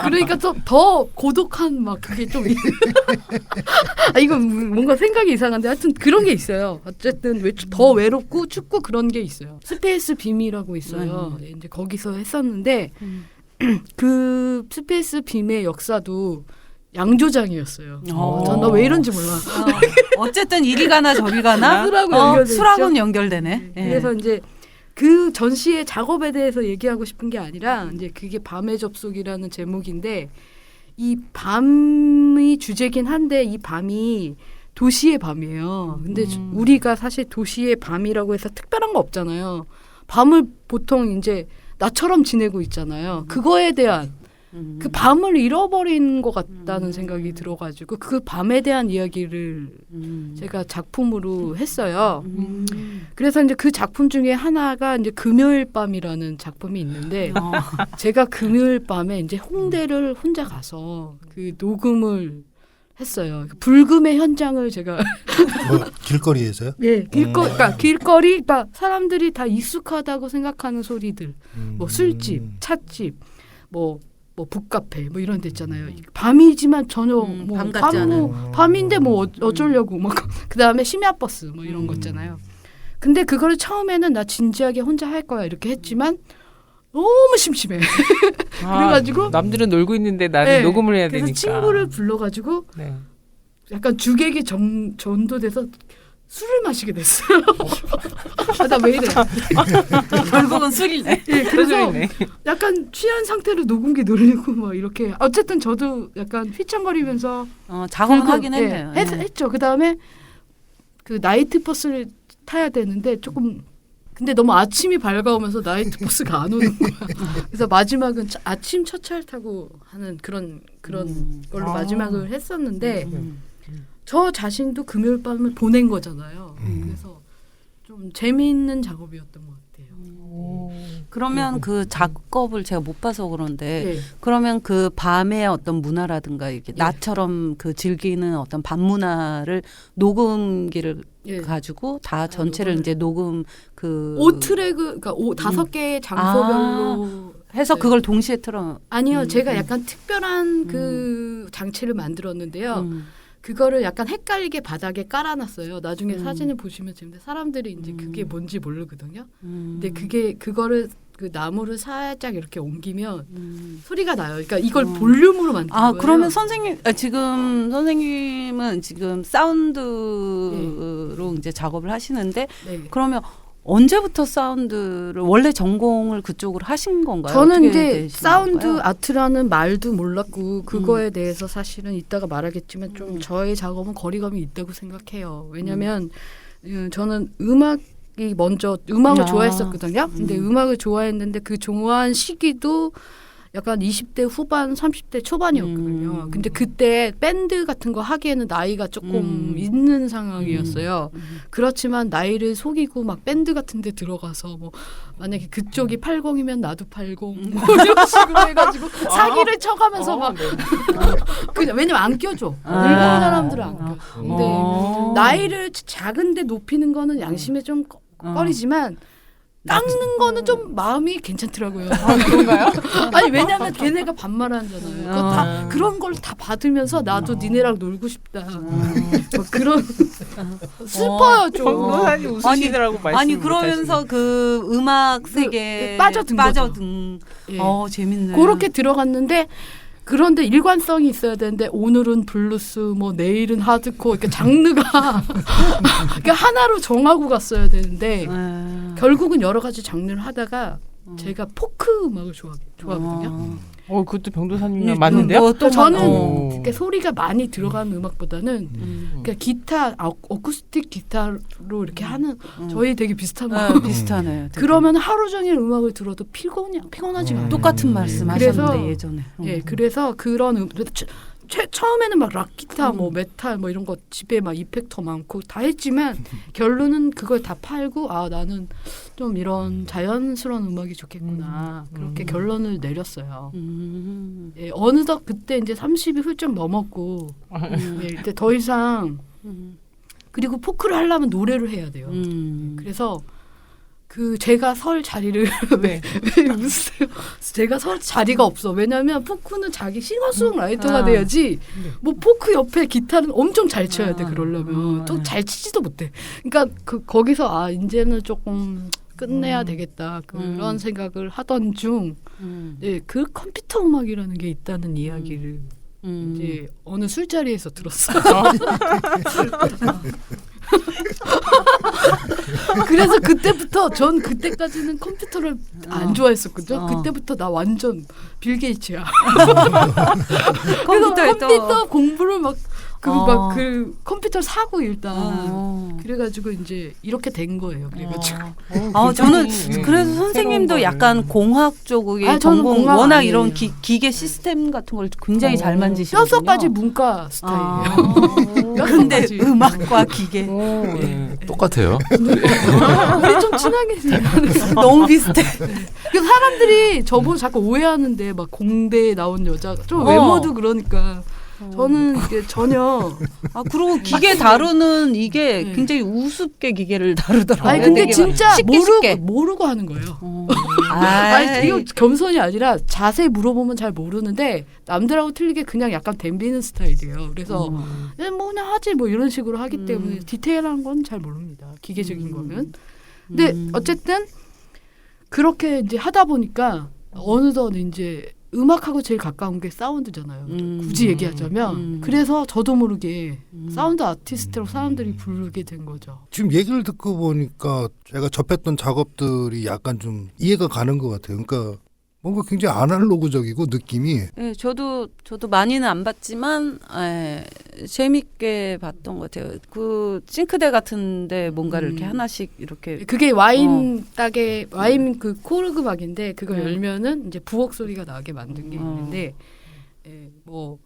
그러니까 더 고독한 막 그게 좀 이건 뭔가 생각이 이상한데 하여튼 그런 게 있어요. 어쨌든 더 외롭고 춥고 그런 게 있어요. 스페이스 빔이라고 있어요. 이제 거기서 했었는데 그 스페이스 빔의 역사도 양조장이었어요. 전 왜 이런지 몰라. 어쨌든 이리 가나 저리 가나 술하고 연결돼 있죠. 술하고는 연결되네. 예. 그래서 이제 그 전시의 작업에 대해서 얘기하고 싶은 게 아니라 이제 그게 밤의 접속이라는 제목인데 이 밤이 주제긴 한데 이 밤이 도시의 밤이에요. 근데 우리가 사실 도시의 밤이라고 해서 특별한 거 없잖아요. 밤을 보통 이제 나처럼 지내고 있잖아요. 그거에 대한 그 밤을 잃어버린 것 같다는 생각이 들어가지고 그 밤에 대한 이야기를 제가 작품으로 했어요. 그래서 이제 그 작품 중에 하나가 이제 금요일 밤이라는 작품이 있는데 제가 금요일 밤에 이제 홍대를 혼자 가서 그 녹음을 했어요. 그 불금의 현장을 제가 뭐 길거리에서요? 예, 길거리, 그러니까 사람들이 다 익숙하다고 생각하는 소리들, 뭐 술집, 찻집, 뭐 북카페, 뭐 이런 데 있잖아요. 밤이지만 전혀 밤 같지 않은. 밤인데 뭐 어쩌려고 막 그다음에 심야버스 뭐 이런 거 있잖아요. 근데 그거를 처음에는 나 진지하게 혼자 할 거야 이렇게 했지만 너무 심심해. 그래가지고 남들은 놀고 있는데 나는 네, 녹음을 해야 그래서 되니까. 친구를 불러가지고 네. 약간 주객이 전도돼서 술을 마시게 됐어요. 나 왜 이래? 결국은 술이네. 예, 그래서 소리네. 약간 취한 상태로 녹음기 놀리고 막 이렇게 어쨌든 저도 약간 휘청거리면서 작업은 불금, 하긴 했네요. 예, 했죠. 그다음에 그 나이트 버스를 타야 되는데 조금 근데 너무 아침이 밝아오면서 나이트 버스가 안 오는 거야. 그래서 마지막은 아침 첫차를 타고 하는 그런 걸로 마지막을 했었는데 저 자신도 금요일 밤을 보낸 거잖아요. 그래서 좀 재미있는 작업이었던 것 같아요. 그러면 그 작업을 제가 못 봐서 그런데 네. 그러면 그 밤의 어떤 문화라든가 이렇게 나처럼 그 즐기는 어떤 밤 문화를 녹음기를 예. 가지고 다 전체를 녹음을- 이제 녹음 그 5트랙 그러니까 5개의 장소별로 해서 네. 그걸 동시에 틀어. 아니요. 제가 약간 특별한 그 장치를 만들었는데요. 그거를 약간 헷갈리게 바닥에 깔아놨어요. 나중에 사진을 보시면 재밌는데 사람들이 이제 그게 뭔지 모르거든요. 근데 그거를 그 나무를 살짝 이렇게 옮기면 소리가 나요. 그러니까 이걸 볼륨으로 만든 거예요. 그러면 지금 선생님은 지금 사운드로 이제 작업을 하시는데 네. 그러면 언제부터 사운드를 원래 전공을 그쪽으로 하신 건가요? 저는 어떻게 이제 되신 사운드 건가요? 아트라는 말도 몰랐고 그거에 대해서 사실은 이따가 말하겠지만 좀 저의 작업은 거리감이 있다고 생각해요. 왜냐하면 저는 음악이 먼저 음악을 좋아했었거든요. 근데 음악을 좋아했는데 그 좋아한 시기도 약간 20대 후반, 30대 초반이었거든요. 근데 그때 밴드 같은 거 하기에는 나이가 조금 있는 상황이었어요. 그렇지만 나이를 속이고 막 밴드 같은 데 들어가서 뭐 만약에 그쪽이 80이면 나도 80 뭐 이런 식으로 해가지고 사기를 쳐가면서 막 그냥 왜냐면 안 껴줘. 늙은 사람들은 안 껴줘. 근데 나이를 작은데 높이는 거는 양심에 좀 꺼리지만 깎는 거는 좀 마음이 괜찮더라고요. 그런가요? 아니 왜냐면 걔네가 반말하잖아요. 그거 다 그런 걸 다 받으면서 나도 니네랑 놀고 싶다. 뭐 그런 슬퍼요 좀. 변호사님 웃으시느라고 말씀 아니 그러면서 그 음악 세계에 빠져든 거죠. 예. 재밌네. 그렇게 들어갔는데 그런데 일관성이 있어야 되는데 오늘은 블루스 뭐 내일은 하드코어 이렇게 장르가 그러니까 하나로 정하고 갔어야 되는데 결국은 여러 가지 장르를 하다가 제가 포크 음악을 좋아하거든요. 그것도 변호사님이랑 맞는데요? 그러니까 저는 어. 이렇게 소리가 많이 들어가는 음악보다는 그러니까 기타, 어쿠스틱 기타로 이렇게 하는 저희 되게 비슷한 거 비슷하네요. 되게. 그러면 하루 종일 음악을 들어도 피곤하지가 않아요. 똑같은 말씀하셨는데 그래서, 예전에. 예, 그래서 그런 처음에는 막 락 기타, 뭐 메탈, 뭐 이런 거 집에 막 이펙터 많고 다 했지만 결론은 그걸 다 팔고 아 나는 좀 이런 자연스러운 음악이 좋겠구나 그렇게 결론을 내렸어요. 예, 어느덧 그때 이제 30이 훌쩍 넘었고 예, 이때 더 이상 그리고 포크를 하려면 노래를 해야 돼요. 그래서 그 제가 설 자리를 왜 웃으세요? 제가 설 자리가 없어. 왜냐하면 포크는 자기 싱어송라이터가 돼야지. 뭐 포크 옆에 기타는 엄청 잘 쳐야 돼. 그러려면 또 잘 치지도 못해. 그러니까 거기서 아 이제는 조금 끝내야 되겠다 그런 생각을 하던 중, 예, 그 컴퓨터 음악이라는 게 있다는 이야기를 이제 어느 술자리에서 들었어요. 그래서 그때부터 전 그때까지는 컴퓨터를 안 좋아했었거든요. 그때부터 나 완전 빌 게이츠야. 그래서 컴퓨터 공부를 막 그 컴퓨터를 사고 일단 그래가지고 이제 이렇게 된 거예요. 그래가지고 저는 그래서 선생님도 약간 공학 쪽에 저는 전공 공학 워낙 아니에요. 이런 기계 시스템 같은 걸 굉장히 잘 만지시거든요. 뼛속까지 문과 스타일이에요. 근데 음악과 기계 똑같아요. 우리 좀 친하게 지내는 너무 비슷해. 그 사람들이 저보고 자꾸 오해하는데 막 공대에 나온 여자 좀 외모도 그러니까 저는 이게 전혀 그리고 기계 다루는 이게 네. 굉장히 우습게 기계를 다루더라고요. 아니 근데 되게 진짜 쉽게. 모르고 하는 거예요. 아니 이거 겸손이 아니라 자세히 물어보면 잘 모르는데 남들하고 틀리게 그냥 약간 덤비는 스타일이에요. 그래서 뭐 그냥 하지 뭐 이런 식으로 하기 때문에 디테일한 건 잘 모릅니다. 기계적인 거는. 근데 어쨌든 그렇게 이제 하다 보니까 어느덧 이제 음악하고 제일 가까운 게 사운드잖아요. 굳이 얘기하자면. 그래서 저도 모르게 사운드 아티스트로 사람들이 부르게 된 거죠. 지금 얘기를 듣고 보니까 제가 접했던 작업들이 약간 좀 이해가 가는 것 같아요. 그러니까 뭔가 굉장히 아날로그적이고 느낌이. 네, 저도 많이는 안 봤지만 재밌게 봤던 것 같아요. 그 싱크대 같은데 뭔가를 이렇게 하나씩 이렇게 그게 와인 딱에 와인 그 코르그박인데 그걸 열면은 이제 부엌 소리가 나게 만든 게 있는데 뭐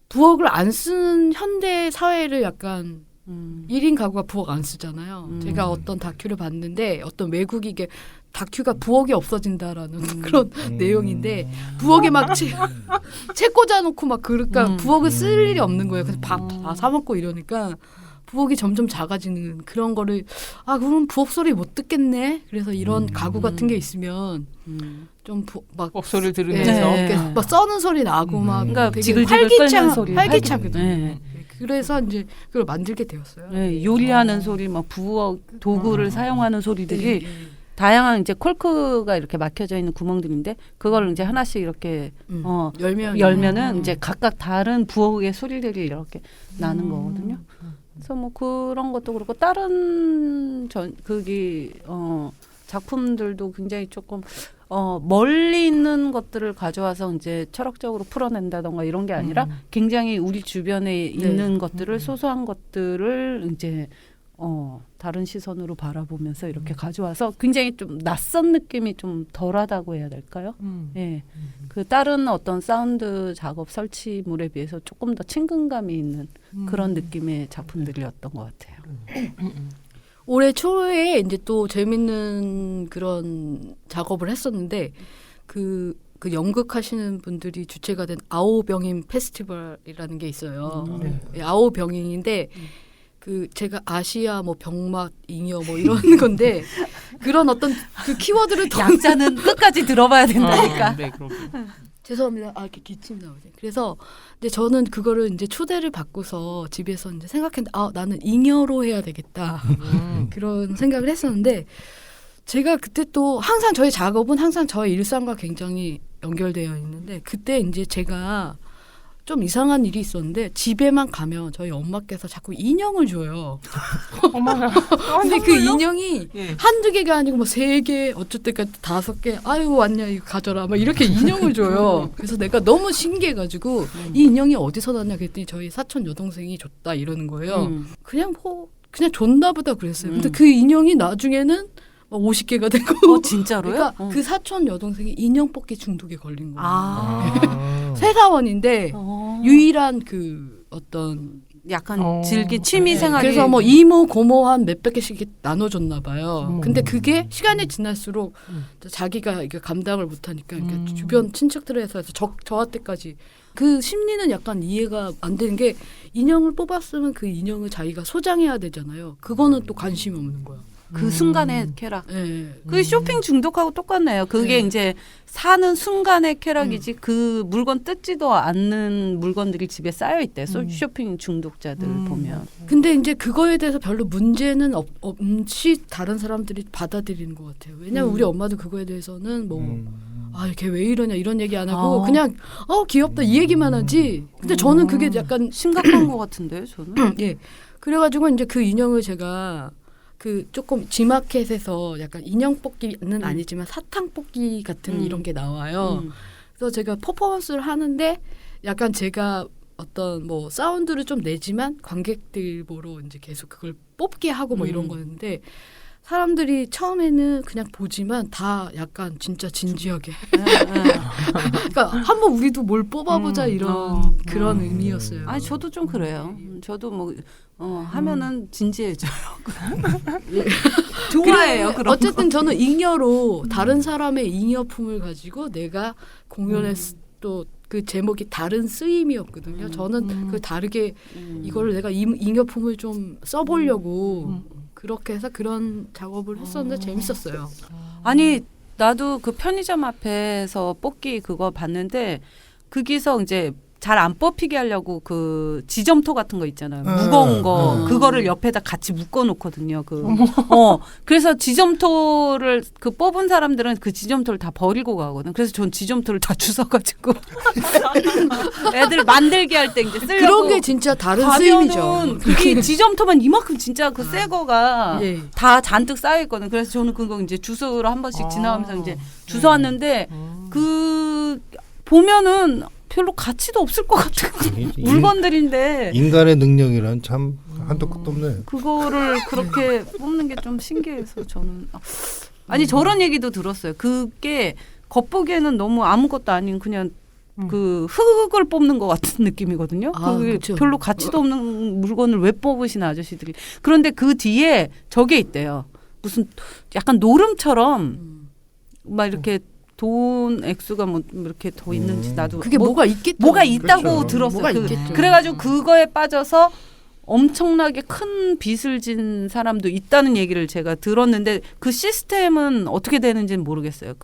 부엌을 안 쓰는 현대 사회를 약간 1인 가구가 부엌 안 쓰잖아요. 제가 어떤 다큐를 봤는데 어떤 외국이 이게 다큐가 부엌이 없어진다라는 그런 내용인데 부엌에 막 채 꽂아놓고 막 그러니까 부엌을 쓸 일이 없는 거예요. 그래서 밥 다 사 먹고 이러니까 부엌이 점점 작아지는 그런 거를 그럼 부엌 소리 못 듣겠네. 그래서 이런 가구 같은 게 있으면 좀 막 목소리를 들으면서 막 써는 소리 나고 막 그러니까 되게 지글지글 끓는 소리 활기차거든요. 네. 그래서 이제 그걸 만들게 되었어요. 네, 요리하는 소리, 막 부엌 도구를 사용하는 소리들이 다양한 이제 콜크가 이렇게 막혀져 있는 구멍들인데 그걸 이제 하나씩 이렇게 열면은 이제 각각 다른 부엌의 소리들이 이렇게 나는 거거든요. 그래서 뭐 그런 것도 그렇고 다른 작품들도 굉장히 조금 멀리 있는 것들을 가져와서 이제 철학적으로 풀어낸다던가 이런 게 아니라 굉장히 우리 주변에 있는 것들을 소소한 것들을 이제 다른 시선으로 바라보면서 이렇게 가져와서 굉장히 좀 낯선 느낌이 좀 덜하다고 해야 될까요? 예. 그 다른 어떤 사운드 작업 설치물에 비해서 조금 더 친근감이 있는 그런 느낌의 작품들이었던 것 같아요. 올해 초에 이제 또 재밌는 그런 작업을 했었는데 그 연극하시는 분들이 주체가 된 아오병인 페스티벌이라는 게 있어요. 아오병인인데 그 제가 아시아 뭐 병맛 잉여 뭐 이런 건데 그런 어떤 그 키워드를 약자는 끝까지 들어봐야 된다니까. 네, 그럼. 죄송합니다. 아, 이렇게 기침이 나오네. 그래서 근데 저는 그거를 이제 초대를 받고서 집에서 이제 생각했는데 아, 나는 잉여로 해야 되겠다. 그런 생각을 했었는데 제가 그때 또 항상 저의 작업은 항상 저의 일상과 굉장히 연결되어 있는데 그때 이제 제가 좀 이상한 일이 있었는데 집에만 가면 저희 엄마께서 자꾸 인형을 줘요. 어머나. 근데 그 인형이 예. 한두 개가 아니고 뭐 3개, 어쩔 때까지 5개. 아유 왔냐 이거 가져라. 막 이렇게 인형을 줘요. 그래서 내가 너무 신기해가지고 이 인형이 어디서 났냐 그랬더니 저희 사촌 여동생이 줬다 이러는 거예요. 그냥 줬나 보다 그랬어요. 근데 그 인형이 나중에는 50개가 되고. 진짜로요? 그러니까 그 사촌 여동생이 인형 뽑기 중독에 걸린 거예요. 아. 회사원인데 유일한 그 어떤 약간 즐기 취미 생활이. 그래서 뭐 이모 고모 한 몇백 개씩 나눠줬나 봐요. 근데 그게 시간이 지날수록 자기가 이게 감당을 못하니까 이렇게 주변 친척들에 해서 저한테까지 그 심리는 약간 이해가 안 되는 게 인형을 뽑았으면 그 인형을 자기가 소장해야 되잖아요. 그거는 또 관심이 없는 거야. 그 순간의 쾌락. 네. 그 쇼핑 중독하고 똑같네요. 그게 이제 사는 순간의 쾌락이지 그 물건 뜯지도 않는 물건들이 집에 쌓여 있대. 쇼핑 중독자들 보면. 근데 이제 그거에 대해서 별로 문제는 없이 다른 사람들이 받아들이는 것 같아요. 왜냐면 우리 엄마도 그거에 대해서는 뭐 아, 걔 왜 이러냐 이런 얘기 안 하고 그냥 귀엽다 이 얘기만 하지. 근데 저는 그게 약간 심각한 것 같은데 저는. 예. 그래가지고 이제 그 인형을 제가 그 조금 G마켓에서 약간 인형 뽑기는 아니지만 사탕 뽑기 같은 이런 게 나와요. 그래서 제가 퍼포먼스를 하는데 약간 제가 어떤 뭐 사운드를 좀 내지만 관객들 보러 이제 계속 그걸 뽑게 하고 뭐 이런 거였는데 사람들이 처음에는 그냥 보지만 다 약간 진짜 진지하게. 그러니까 한번 우리도 뭘 뽑아보자 이런 그런 의미였어요. 아니 저도 좀 그래요. 저도 뭐 하면은 진지해져요. 좋아해요. 그런 어쨌든 저는 잉여로 다른 사람의 잉여품을 가지고 내가 공연에서 또 그 제목이 다른 쓰임이었거든요. 저는 그 다르게 이거를 내가 잉여품을 좀 써보려고 그렇게 해서 그런 작업을 했었는데 재밌었어요. 아니 나도 그 편의점 앞에서 뽑기 그거 봤는데 거기서 이제 잘 안 뽑히게 하려고 그 지점토 같은 거 있잖아요. 무거운 거 그거를 옆에다 같이 묶어 놓거든요. 그래서 지점토를 그 뽑은 사람들은 그 지점토를 다 버리고 가거든. 그래서 전 지점토를 다 주워가지고 애들 만들게 할 때 이제 쓰려고 그런 게 진짜 다른 쓰임이죠. 그게 지점토만 이만큼 진짜 그 새 거가 예. 다 잔뜩 쌓여 있거든. 그래서 저는 그거 이제 주소로 한 번씩 지나가면서 이제 주워왔는데 그 보면은 별로 가치도 없을 것 같은 물건들인데 인간의 능력이란 참 한도 끝도 없네. 그거를 그렇게 뽑는 게 좀 신기해서 저는 아니 저런 얘기도 들었어요. 그게 겉보기에는 너무 아무것도 아닌 그냥 그 흙을 뽑는 것 같은 느낌이거든요. 그게 그렇죠. 별로 가치도 없는 물건을 왜 뽑으시는 아저씨들이. 그런데 그 뒤에 저게 있대요. 무슨 약간 노름처럼 막 이렇게 돈 액수가 뭐 이렇게 더 있는지 나도 그게 뭐가 있겠죠. 뭐가 있다고 그렇죠. 들었어요. 뭐가 있겠죠. 그래가지고 그거에 빠져서 엄청나게 큰 빚을 진 사람도 있다는 얘기를 제가 들었는데 그 시스템은 어떻게 되는지는 모르겠어요.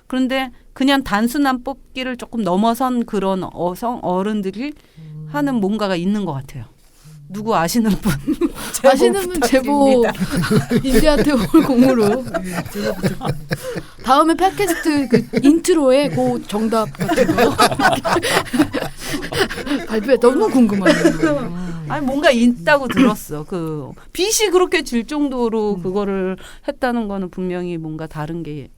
그런데 그냥 단순한 뽑기를 조금 넘어선 그런 어른들이 하는 뭔가가 있는 것 같아요. 누구 아시는 분? 아시는 분 제보 인디한테 올 공으로 다음에 팟캐스트 그 인트로에 그 정답 같은 거 발표해. 너무 궁금하네요. 아니 뭔가 있다고 들었어. 그 빚이 그렇게 질 정도로 그거를 했다는 거는 분명히 뭔가 다른 게.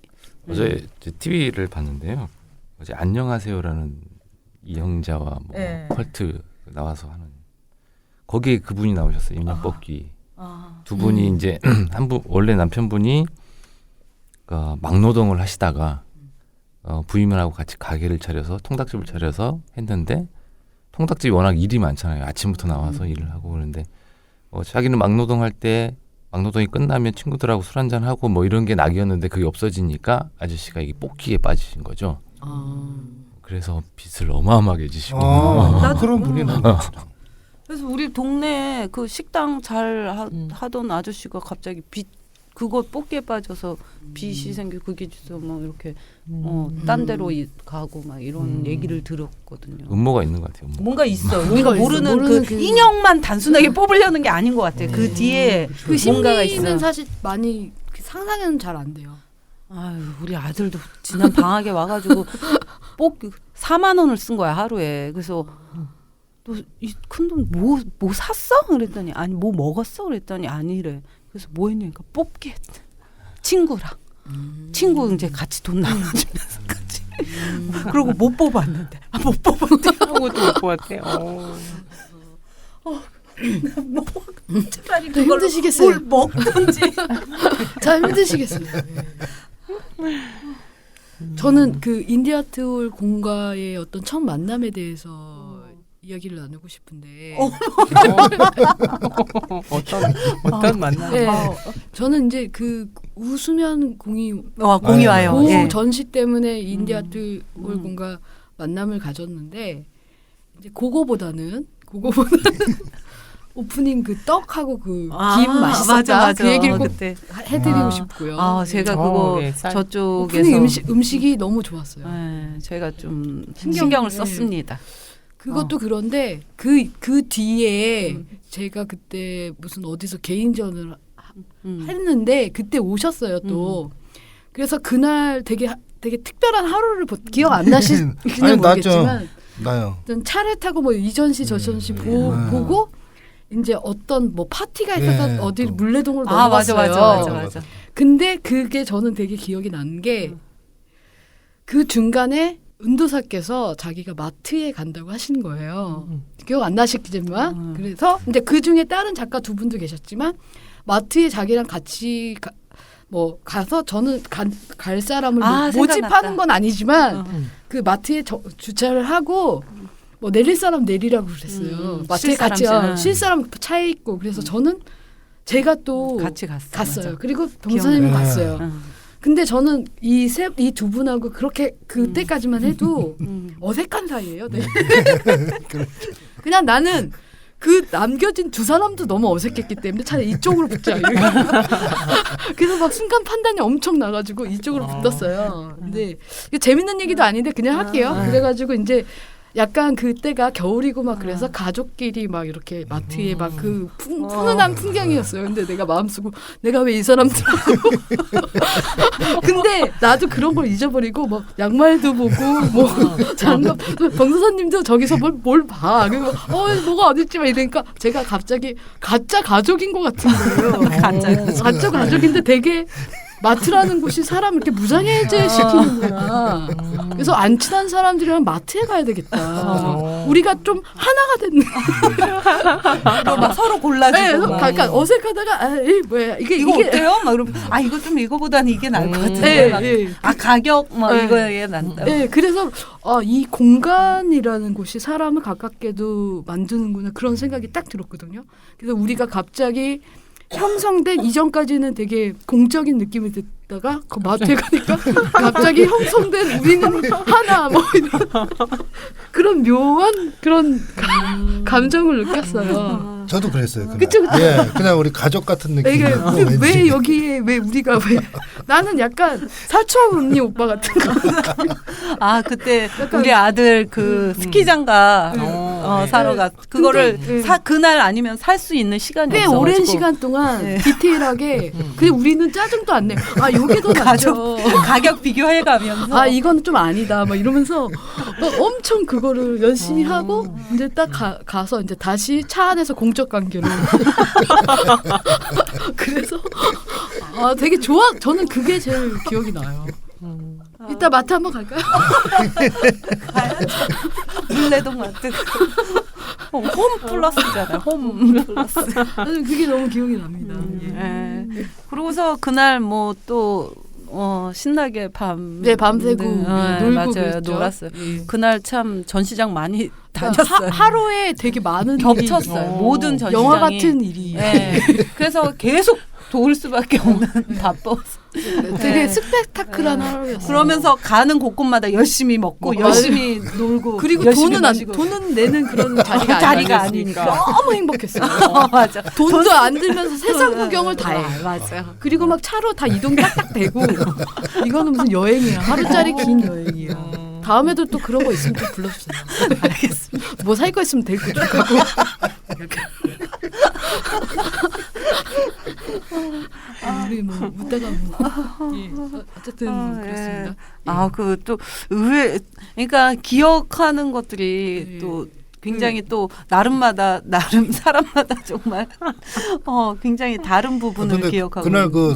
어제 TV를 봤는데요. 어제 안녕하세요라는 이영자와 뭐 컬트 나와서 하는 거기에 그분이 나오셨어요. 인형 뽑기. 두 분이 이제 한 분 원래 남편분이 막노동을 하시다가 부임을 하고 같이 가게를 차려서 통닭집을 차려서 했는데 통닭집이 워낙 일이 많잖아요. 아침부터 나와서 일을 하고 그러는데 자기는 막노동할 때 막노동이 끝나면 친구들하고 술 한잔 하고 뭐 이런 게 낙이었는데 그게 없어지니까 아저씨가 이게 뽑기에 빠지신 거죠. 그래서 빚을 어마어마하게 지시고 그런 분이 나왔어. 그래서 우리 동네에 그 식당 잘 하던 아저씨가 갑자기 그거 뽑기에 빠져서 빚이 생겨 그게 진짜 막 이렇게 딴 데로 가고 막 이런 얘기를 들었거든요. 음모가 있는 것 같아요. 음모. 뭔가 있어. 뭔가 우리가 모르는 모르는 그 그- 인형만 단순하게 뽑으려는 게 아닌 것 같아. 그 뒤에 그 뭔가가 심리는 있어. 사실 많이 상상은 잘 안 돼요. 아유, 우리 아들도 지난 방학에 와가지고 4만 원을 쓴 거야 하루에. 그래서 너 이 큰 돈 뭐 샀어? 그랬더니 아니 뭐 먹었어? 그랬더니 아니래. 그래서 뭐 했냐니까 뽑기 했대. 친구랑 친구 이제 같이 돈 나눠주면서 같이. 그리고 못 뽑았는데 못 뽑았대. 아무것도 못 보았대. 차라리 더 그걸로 힘드시겠어요. 뭘 먹든지. 참 힘드시겠어요. 저는 그 인디아트홀 공과의 어떤 첫 만남에 대해서 이야기를 나누고 싶은데 어떤 만남? 네, 저는 이제 그 우수면 공이 공이 와요. 고 예. 전시 때문에 인디아트홀 공과 만남을 가졌는데 이제 그거보다는 오프닝 그 떡하고 그 김 맛있었다 맞아. 그 얘기를 꼭 그때. 해드리고 싶고요. 아 제가 그거 네, 쌀. 저쪽에서 오프닝 음식이 너무 좋았어요. 네, 제가 좀 신경을 신경을 썼습니다. 그것도 그런데 그 뒤에 제가 그때 무슨 어디서 개인전을 했는데 그때 오셨어요 또. 그래서 그날 되게 특별한 하루를 기억 안 나시는지 아니, 모르겠지만 나요. 전 차를 타고 뭐 이전시 저전시 보고 이제 어떤 뭐 파티가 있어서 네, 어디 또. 물레동으로 아 넘어갔어요. 맞아. 근데 그게 저는 되게 기억이 나는 게 그 중간에 은도사께서 자기가 마트에 간다고 하신 거예요. 기억 안 나시겠지만 그래서 이제 그 중에 다른 작가 두 분도 계셨지만 마트에 자기랑 같이 가서 저는 갈 사람을 모집하는 생각났다. 건 아니지만 그 마트에 주차를 하고 뭐 내릴 사람 내리라고 그랬어요. 마트에 쉴 사람 같이 쉴 사람 차에 있고 그래서 저는 제가 또 같이 갔어요. 맞아. 그리고 병사님이 기억나요. 갔어요. 근데 저는 이 두 분하고 그렇게 그때까지만 해도 어색한 사이예요. 네. 그냥 나는 그 남겨진 두 사람도 너무 어색했기 때문에 차라리 이쪽으로 붙자. 그래서 막 순간 판단이 엄청 나가지고 이쪽으로 붙었어요. 근데 이게 재밌는 얘기도 아닌데 그냥 할게요. 그래가지고 이제 약간 그때가 겨울이고 막 그래서 가족끼리 막 이렇게 마트에 막 그 푸근한 풍경이었어요. 근데 내가 마음속으로 내가 왜 이 사람들하고 근데 나도 그런 걸 잊어버리고 막 양말도 보고 뭐 장갑 병사사님도 저기서 뭘 봐. 그리고 뭐가 어딨지 막 이러니까 제가 갑자기 가짜 가족인 것 같은 거예요. 가짜 가족인데 되게 마트라는 곳이 사람을 이렇게 무장해제시키는구나. 그래서 안 친한 사람들이랑 마트에 가야 되겠다. 우리가 좀 하나가 됐네. 막 서로 네, 골라주고 막. 약간 어색하다가 뭐야 이거 어때요? 막 이러면 이거 좀 이거보다는 이게 나을 것 같은데. 막. 네. 가격 막 네. 이거에 난다. 네, 그래서 이 공간이라는 곳이 사람을 가깝게도 만드는구나 그런 생각이 딱 들었거든요. 그래서 우리가 갑자기 형성된 이전까지는 되게 공적인 느낌이 듣다가 그 마트에 가니까 갑자기 형성된 우리는 하나 뭐 이런 그런 묘한 그런 감정을 느꼈어요. 저도 그랬어요. 그날. 그쵸. 예, 그냥 우리 가족 같은 이게 느낌이었고 왜 여기에 왜 우리가 왜 나는 약간 사촌 언니 오빠 같은 거. 아 그때 우리 아들 그 스키장가 사러 가 그거를 근데, 그날 아니면 살 수 있는 시간이 꽤 없어가지고. 오랜 시간 동안 디테일하게 근데 우리는 짜증도 안 내. 아 여기 더 낫죠. 가격 비교해가면서 아 이건 좀 아니다. 막 이러면서 엄청 그거를 열심히 하고 이제 딱 가서 이제 다시 차 안에서 공적 관계를 그래서 되게 좋아. 저는 그게 제일 기억이 나요. 이따 마트 한번 갈까요? 물레동 마트 홈 플러스잖아요. 홈 플러스. 저는 그게 너무 기억이 납니다. 예. 그러고서 그날 뭐 또 신나게 밤새고 놀고 맞아요. 그랬죠. 놀았어요. 예. 그날 참 전시장 많이 다녔어요. 하루에 되게 많은 겹쳤어요. 일이 모든 전시장이 영화 같은 일이. 예. 그래서 계속 도울 수밖에 없는 바빠서. 되게 스펙타클한 하루였어요. 그러면서 가는 곳곳마다 열심히 먹고 열심히 놀고 그리고 열심히 돈은 마시고. 돈은 내는 그런 자리가, 자리가 아니니까 아니니까. 너무 행복했어요. 맞아. 돈도 안 들면서 세상 구경을 다 해. 맞아요. 그리고 막 차로 다 이동 딱딱 되고 이거는 무슨 여행이야. 하루짜리 긴 여행이야. 다음에도 또 그런 거 있으면 또 불러주세요. 알겠습니다. 뭐 살 거 있으면 데리고 쭉 가고. 우리 뭐 웃다가 뭐 예. 어쨌든 그렇습니다. 아, 그 또 의외 그러니까 기억하는 것들이 예. 또 굉장히 또 나름 사람마다 정말 굉장히 다른 부분을 근데 기억하고 그날 그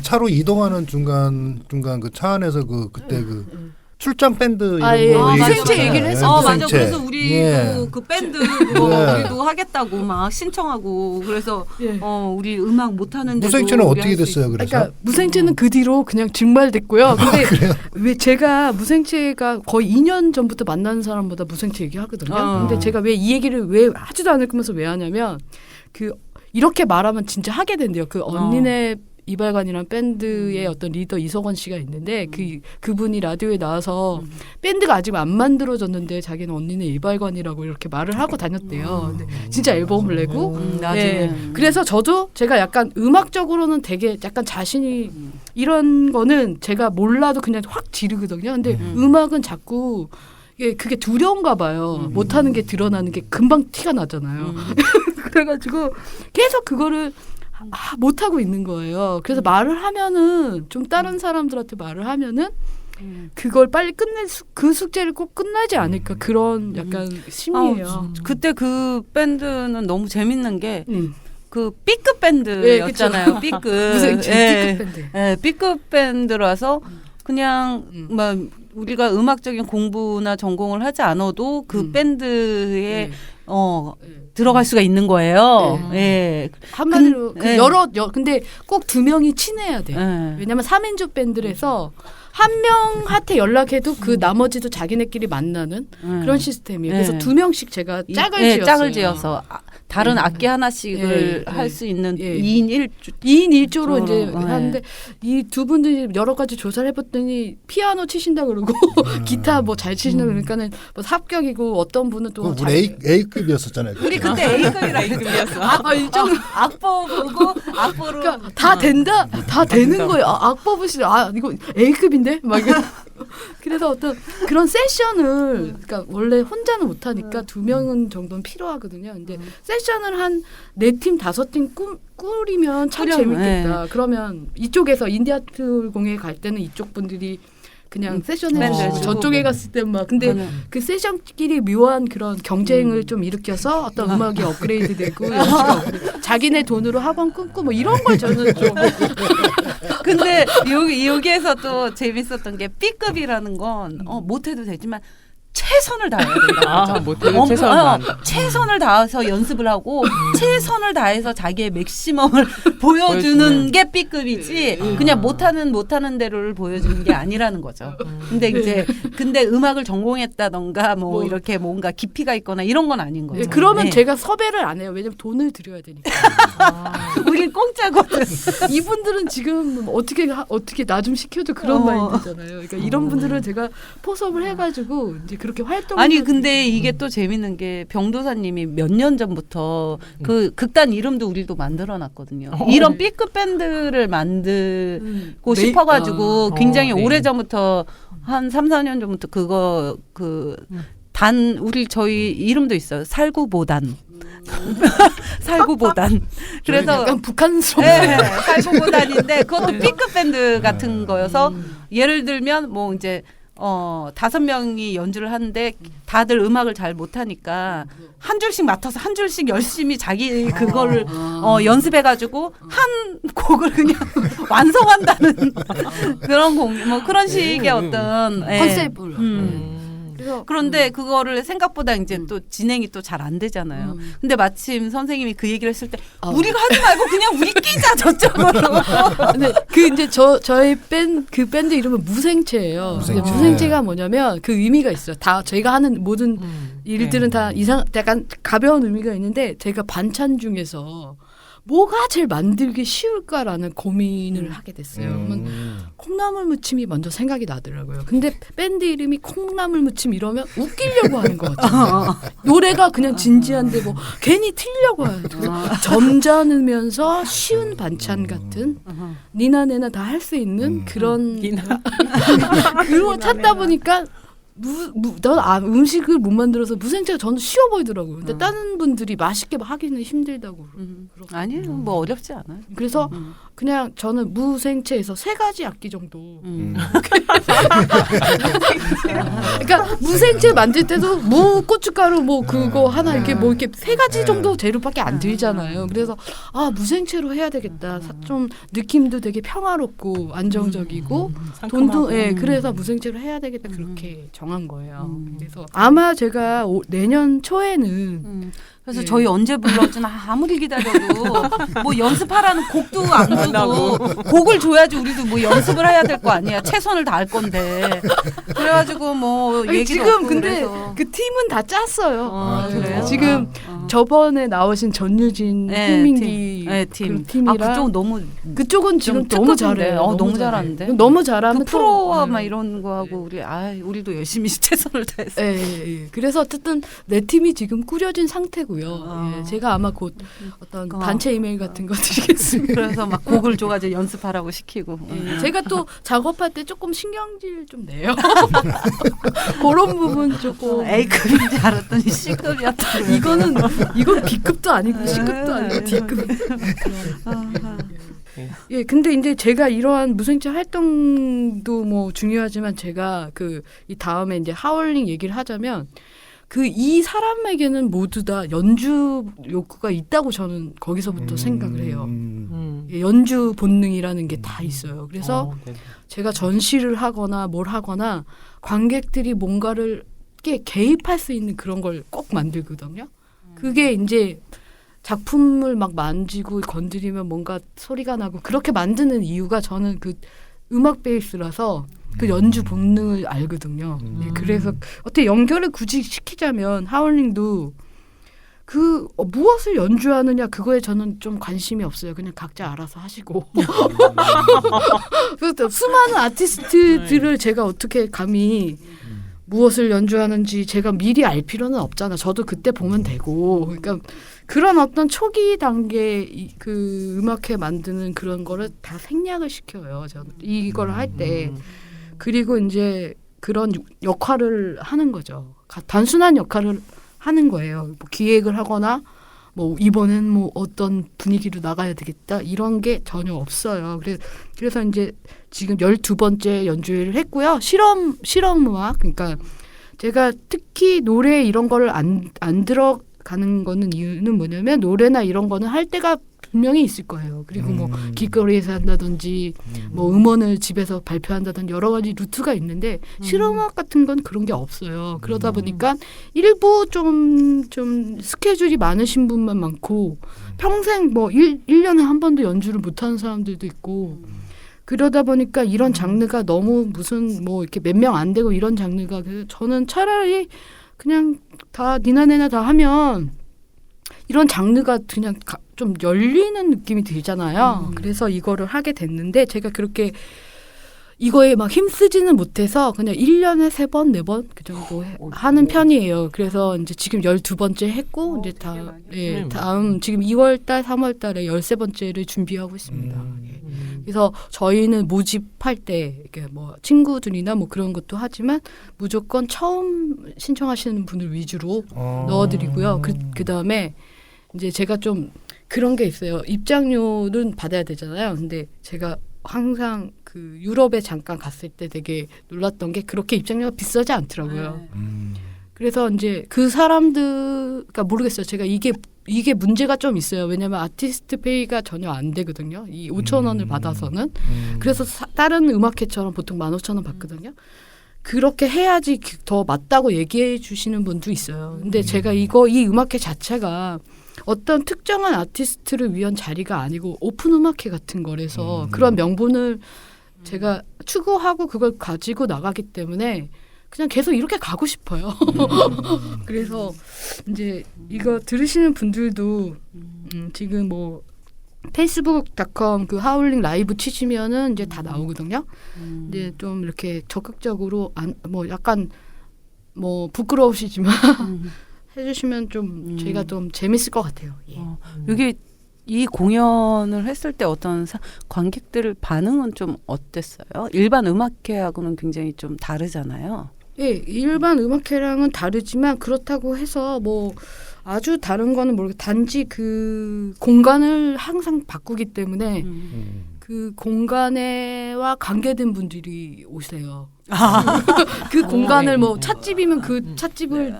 차로 이동하는 중간 그 차 안에서 그때 그 출장 밴드 이런 아, 예. 거 무생채 얘기했잖아요. 얘기를 예, 했었죠. 맞아. 무생채. 그래서 우리 예. 그 밴드 그거 네. 우리도 하겠다고 막 신청하고 그래서 예. 우리 음악 못 하는데 무생채는 어떻게 됐어요? 그래서 그러니까 무생채는 그 뒤로 그냥 증발됐고요. 근데 왜 제가 무생채가 거의 2년 전부터 만나는 사람보다 무생채 얘기하거든요. 근데 제가 왜 이 얘기를 왜 하지도 않을 거면서 왜 하냐면 그 이렇게 말하면 진짜 하게 된대요. 그 언니네 이발관이라는 밴드의 어떤 리더 이석원 씨가 있는데 그분이 라디오에 나와서 밴드가 아직 안 만들어졌는데 자기는 언니네 이발관이라고 이렇게 말을 하고 다녔대요. 근데 진짜 앨범을 내고 나중에 네. 그래서 저도 제가 약간 음악적으로는 되게 약간 자신이 이런 거는 제가 몰라도 그냥 확 지르거든요. 근데 음악은 자꾸 그게 두려운가 봐요. 못하는 게 드러나는 게 금방 티가 나잖아요. 그래가지고 계속 그거를 못하고 있는 거예요. 그래서 말을 하면은 좀 다른 사람들한테 말을 하면은 그걸 빨리 그 숙제를 꼭 끝나지 않을까 그런 약간 심리예요. 그때 그 밴드는 너무 재밌는 게 그 B급 예, 밴드였잖아요. B급. 무슨 B급 밴드. 예, B급 밴드라서 그냥 막 우리가 음악적인 공부나 전공을 하지 않아도 그 밴드에 들어갈 수가 있는 거예요. 예. 한마디로 예. 근데 꼭 두 명이 친해야 돼. 예. 왜냐면 3인조 밴드라서 한 명한테 연락해도 그 나머지도 자기네끼리 만나는 그런 시스템이에요. 그래서 예. 두 명씩 제가 짝을 지었어요. 짝을 지어서 다른 악기 하나씩을 예. 할 수 있는 예. 2인 1조 2인 1조로 이제 네. 하는데 이 두 분들이 여러 가지 조사를 해봤더니 피아노 치신다 그러고 기타 뭐 잘 치신다 그러니까는 뭐 합격이고 어떤 분은 또 우리 A급이었었잖아요. 우리 그때 A급이었어. 이쪽 악보 보고 악보로 그러니까 다 된다, 다 되는 거예요. 악보 보시죠. 이거 A급인데 막 이거. 그래서 어떤 그런 세션을 그러니까 원래 혼자는 못하니까 두 명은 정도는 필요하거든요. 근데 세션을 한 4팀 5팀 꾸리면 참 재밌겠다. 그러면 이쪽에서 인디아트 공예 갈 때는 이쪽 분들이 그냥 세션 해주시고 저쪽에 갔을 때 막 근데 그 세션끼리 묘한 그런 경쟁을 좀 일으켜서 어떤 음악이 업그레이드 되고 자기네 돈으로 학원 끊고 뭐 이런 걸 저는 좀 근데 여기에서 또 재밌었던 게 B급이라는 건 못해도 되지만 최선을 다해야 된다. 못해도 최선을 다한다. 최선을 다해서 연습을 하고 최선을 다해서 자기의 맥시멈을 보여주는 게 B급이지 그냥 못하는 대로를 보여주는 게 아니라는 거죠. 근데 음악을 전공했다던가 뭐 이렇게 뭔가 깊이가 있거나 이런 건 아닌 거죠. 그러면 네. 제가 섭외를 안 해요. 왜냐면 돈을 들여야 되니까. 우린 공짜거든. 이분들은 지금 어떻게 나 좀 시켜줘 그런 마인드잖아요. 그러니까 이런 분들은 제가 포섭을 해가지고 이제 그렇게 활동. 아니 근데 이게 또 재밌는 게 병도사님이 몇 년 전부터 그 극단 이름도 우리도 만들어놨거든요. 이런 B급 밴드를 만들고 싶어가지고 굉장히 오래 전부터 한 3, 4년 전부터 그거 저희 이름도 있어요. 살구보단. 살구보단. 그래서 약간 북한스러운. 네, 살구보단인데 그것도 B급 밴드 같은 거여서 예를 들면 뭐 이제 5명이 연주를 하는데 다들 음악을 잘 못하니까 한 줄씩 맡아서 한 줄씩 열심히 자기 그거를 연습해가지고 한 곡을 그냥 완성한다는 그런 그런 식의 어떤 컨셉을. 그런데 그거를 생각보다 이제 또 진행이 또 잘 안 되잖아요. 근데 마침 선생님이 그 얘기를 했을 때 우리가 하지 말고 그냥 우리 끼자 저쪽으로. 근데 이제 저희 밴드 이름은 무생채예요. 무생채가 뭐냐면 그 의미가 있어요. 다 저희가 하는 모든 일들은 다 약간 가벼운 의미가 있는데 제가 반찬 중에서 뭐가 제일 만들기 쉬울까라는 고민을 하게 됐어요. 그러면 콩나물 무침이 먼저 생각이 나더라고요. 근데 밴드 이름이 콩나물 무침 이러면 웃기려고 하는 것 같아요. 노래가 그냥 진지한데 뭐 괜히 틀려고 하는 점잖으면서 쉬운 반찬 같은 니나네나 다 할 수 있는 그런 그거 찾다 보니까 난 음식을 못 만들어서 무생채가 저는 쉬워 보이더라고요. 근데 다른 분들이 맛있게 하기는 힘들다고. 아니에요. 뭐 어렵지 않아요. 그래서 그냥 저는 무생채에서 3가지 악기 정도. 그러니까 무생채 만들 때도 무, 고춧가루 뭐 그거 하나 이렇게 뭐 이렇게 3가지 정도 재료밖에 안 들잖아요. 그래서 아 무생채로 해야 되겠다. 좀 느낌도 되게 평화롭고 안정적이고 돈도 그래서 무생채로 해야 되겠다 그렇게 정한 거예요. 그래서 아마 제가 내년 초에는 그래서 저희 언제 불러주나 아무리 기다려도 뭐 연습하라는 곡도 안 주고 곡을 줘야지 우리도 뭐 연습을 해야 될 거 아니야. 최선을 다할 건데. 그래가지고 뭐 아니, 얘기도 지금 없고 근데 그래서. 그 팀은 다 짰어요. 그래요? 지금 저번에 나오신 전유진, 홍민기 팀. 그 팀이랑 그쪽은 너무 그쪽은 지금 좀 너무 특급인데. 잘해요. 너무 잘하는데. 너무 잘하면 그 프로와 또, 막 이런 거 하고 우리도 열심히 최선을 다했어. 예. 그래서 어쨌든 내 팀이 지금 꾸려진 상태고요. 예, 제가 아마 곧 어떤 단체 이메일 같은 거 드리겠습니다. 그래서 막 곡을 줘가지고 연습하라고 시키고. 예, 제가 또 작업할 때 조금 신경질 좀 내요. 그런 부분 조금. A급인 줄 알았더니 C급이었다. 이건 B급도 아니고 C급도 아니고 D급. 예, 근데 이제 제가 이러한 무생채 활동도 뭐 중요하지만 제가 이 다음에 이제 하울링 얘기를 하자면 이 사람에게는 모두 다 연주 욕구가 있다고 저는 거기서부터 생각을 해요. 예, 연주 본능이라는 게 다 있어요. 그래서 제가 전시를 하거나 뭘 하거나 관객들이 뭔가를 개입할 수 있는 그런 걸 꼭 만들거든요. 그게 이제 작품을 막 만지고 건드리면 뭔가 소리가 나고 그렇게 만드는 이유가 저는 그 음악 베이스라서 그 연주 본능을 알거든요. 네, 그래서 어떻게 연결을 굳이 시키자면 하울링도 무엇을 연주하느냐 그거에 저는 좀 관심이 없어요. 그냥 각자 알아서 하시고. 그래서 수많은 아티스트들을 제가 어떻게 감히 무엇을 연주하는지 제가 미리 알 필요는 없잖아. 저도 그때 보면 되고. 그러니까 그런 어떤 초기 단계 그 음악회 만드는 그런 거를 다 생략을 시켜요. 저는 이걸 할 때. 그리고 이제 그런 역할을 하는 거죠. 단순한 역할을 하는 거예요. 뭐 기획을 하거나 뭐 이번엔 뭐 어떤 분위기로 나가야 되겠다 이런 게 전혀 없어요. 그래서 이제 지금 12번째 연주회를 했고요. 실험 음악 그러니까 제가 특히 노래 이런 거를 안 들어가는 거는 이유는 뭐냐면 노래나 이런 거는 할 때가 분명히 있을 거예요. 그리고 뭐 길거리에서 한다든지 뭐 음원을 집에서 발표한다든지 여러 가지 루트가 있는데 실험음악 같은 건 그런 게 없어요. 그러다 보니까 일부 좀 스케줄이 많으신 분만 많고 평생 뭐 1년에 한 번도 연주를 못하는 사람들도 있고 그러다 보니까 이런 장르가 너무 무슨 뭐 이렇게 몇 명 안 되고 이런 장르가 저는 차라리 그냥 다 니나네나 다 하면 이런 장르가 그냥 좀 열리는 느낌이 들잖아요. 그래서 이거를 하게 됐는데 제가 그렇게 이거에 막 힘쓰지는 못해서 그냥 1년에 3번, 4번 그 정도 하는 편이에요. 그래서 이제 지금 12번째 했고 이제 다음 지금 2월달, 3월달에 13번째를 준비하고 있습니다. 그래서 저희는 모집할 때 이렇게 뭐 친구들이나 뭐 그런 것도 하지만 무조건 처음 신청하시는 분을 위주로 넣어드리고요. 그 다음에 이제 제가 좀 그런 게 있어요. 입장료는 받아야 되잖아요. 근데 제가 항상 그 유럽에 잠깐 갔을 때 되게 놀랐던 게 그렇게 입장료가 비싸지 않더라고요. 그래서 이제 그 사람들, 그러니까 모르겠어요. 제가 이게 문제가 좀 있어요. 왜냐하면 아티스트 페이가 전혀 안 되거든요. 이 5,000원을 받아서는. 그래서 다른 음악회처럼 보통 15,000원 받거든요. 그렇게 해야지 더 맞다고 얘기해 주시는 분도 있어요. 근데 제가 이 음악회 자체가 어떤 특정한 아티스트를 위한 자리가 아니고 오픈 음악회 같은 거라서 그런 명분을 제가 추구하고 그걸 가지고 나가기 때문에 그냥 계속 이렇게 가고 싶어요. 그래서 이제 이거 들으시는 분들도 지금 뭐 페이스북.com 그 하울링 라이브 치시면은 이제 다 나오거든요. 이제 좀 이렇게 적극적으로 뭐 약간 뭐 부끄러우시지만 해주시면 좀 제가 좀 재밌을 것 같아요. 예. 이게 이 공연을 했을 때 어떤 관객들 반응은 좀 어땠어요? 일반 음악회하고는 굉장히 좀 다르잖아요. 예, 일반 음악회랑은 다르지만 그렇다고 해서 뭐 아주 다른 거는 모르겠고 단지 그 공간을 항상 바꾸기 때문에 그 공간에와 관계된 분들이 오세요. 그 공간을 뭐 찻집이면 그 찻집을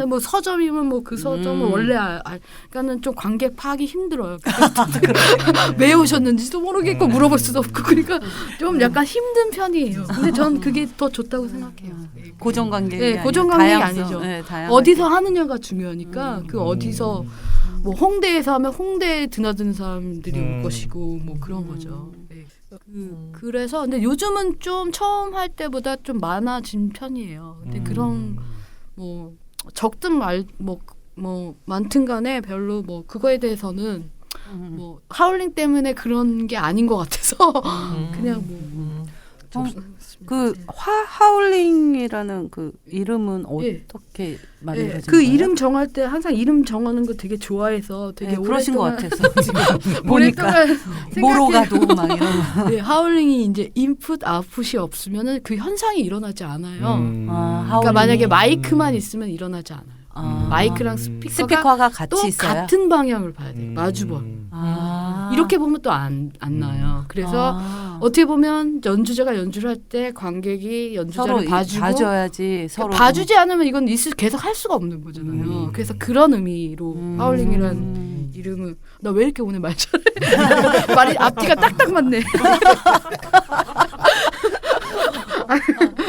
뭐 서점이면 뭐 그 서점을 원래 그러니까는 좀 관객 파악이 힘들어요. 왜 오셨는지도 모르겠고 물어볼 수도 없고 그러니까 좀 약간 힘든 편이에요. 근데 전 그게 더 좋다고 생각해요. 고정 관객이 네, 아니라 고정 관객이 다양성, 아니죠. 네, 다양하게. 어디서 하느냐가 중요하니까 그 어디서 뭐 홍대에서 하면 홍대에 드나드는 사람들이 올 것이고 뭐 그런 거죠. 네. 그래서 근데 요즘은 좀 처음 할 때보다 좀 많아진 편이에요. 근데 그런 뭐 적든 뭐 많든 간에 별로 뭐 그거에 대해서는 뭐 하울링 때문에 그런 게 아닌 것 같아서 그냥 뭐 그 하울링이라는 그 이름은 예. 어떻게 만들어진 그 거예요? 이름 정할 때 항상 이름 정하는 거 되게 좋아해서 되게 그러신 것 오랫동안 같아서 지금 보니까 뭐로 가도 막 이런. 네, 하울링이 이제 인풋 아웃풋이 없으면은 그 현상이 일어나지 않아요. 그러니까 하울링이. 만약에 마이크만 있으면 일어나지 않아요. 마이크랑 스피커가 같이 또 있어요. 같은 방향을 봐야 돼요. 마주봐. 이렇게 보면 또 안 나요. 그래서 어떻게 보면 연주자가 연주를 할 때 관객이 연주자를 서로 봐주고 봐줘야지 서로 봐주지 않으면 이건 계속 할 수가 없는 거잖아요. 그래서 그런 의미로 하울링이라는 이름을 나 왜 이렇게 오늘 말 잘해? 말이 앞뒤가 딱딱 맞네.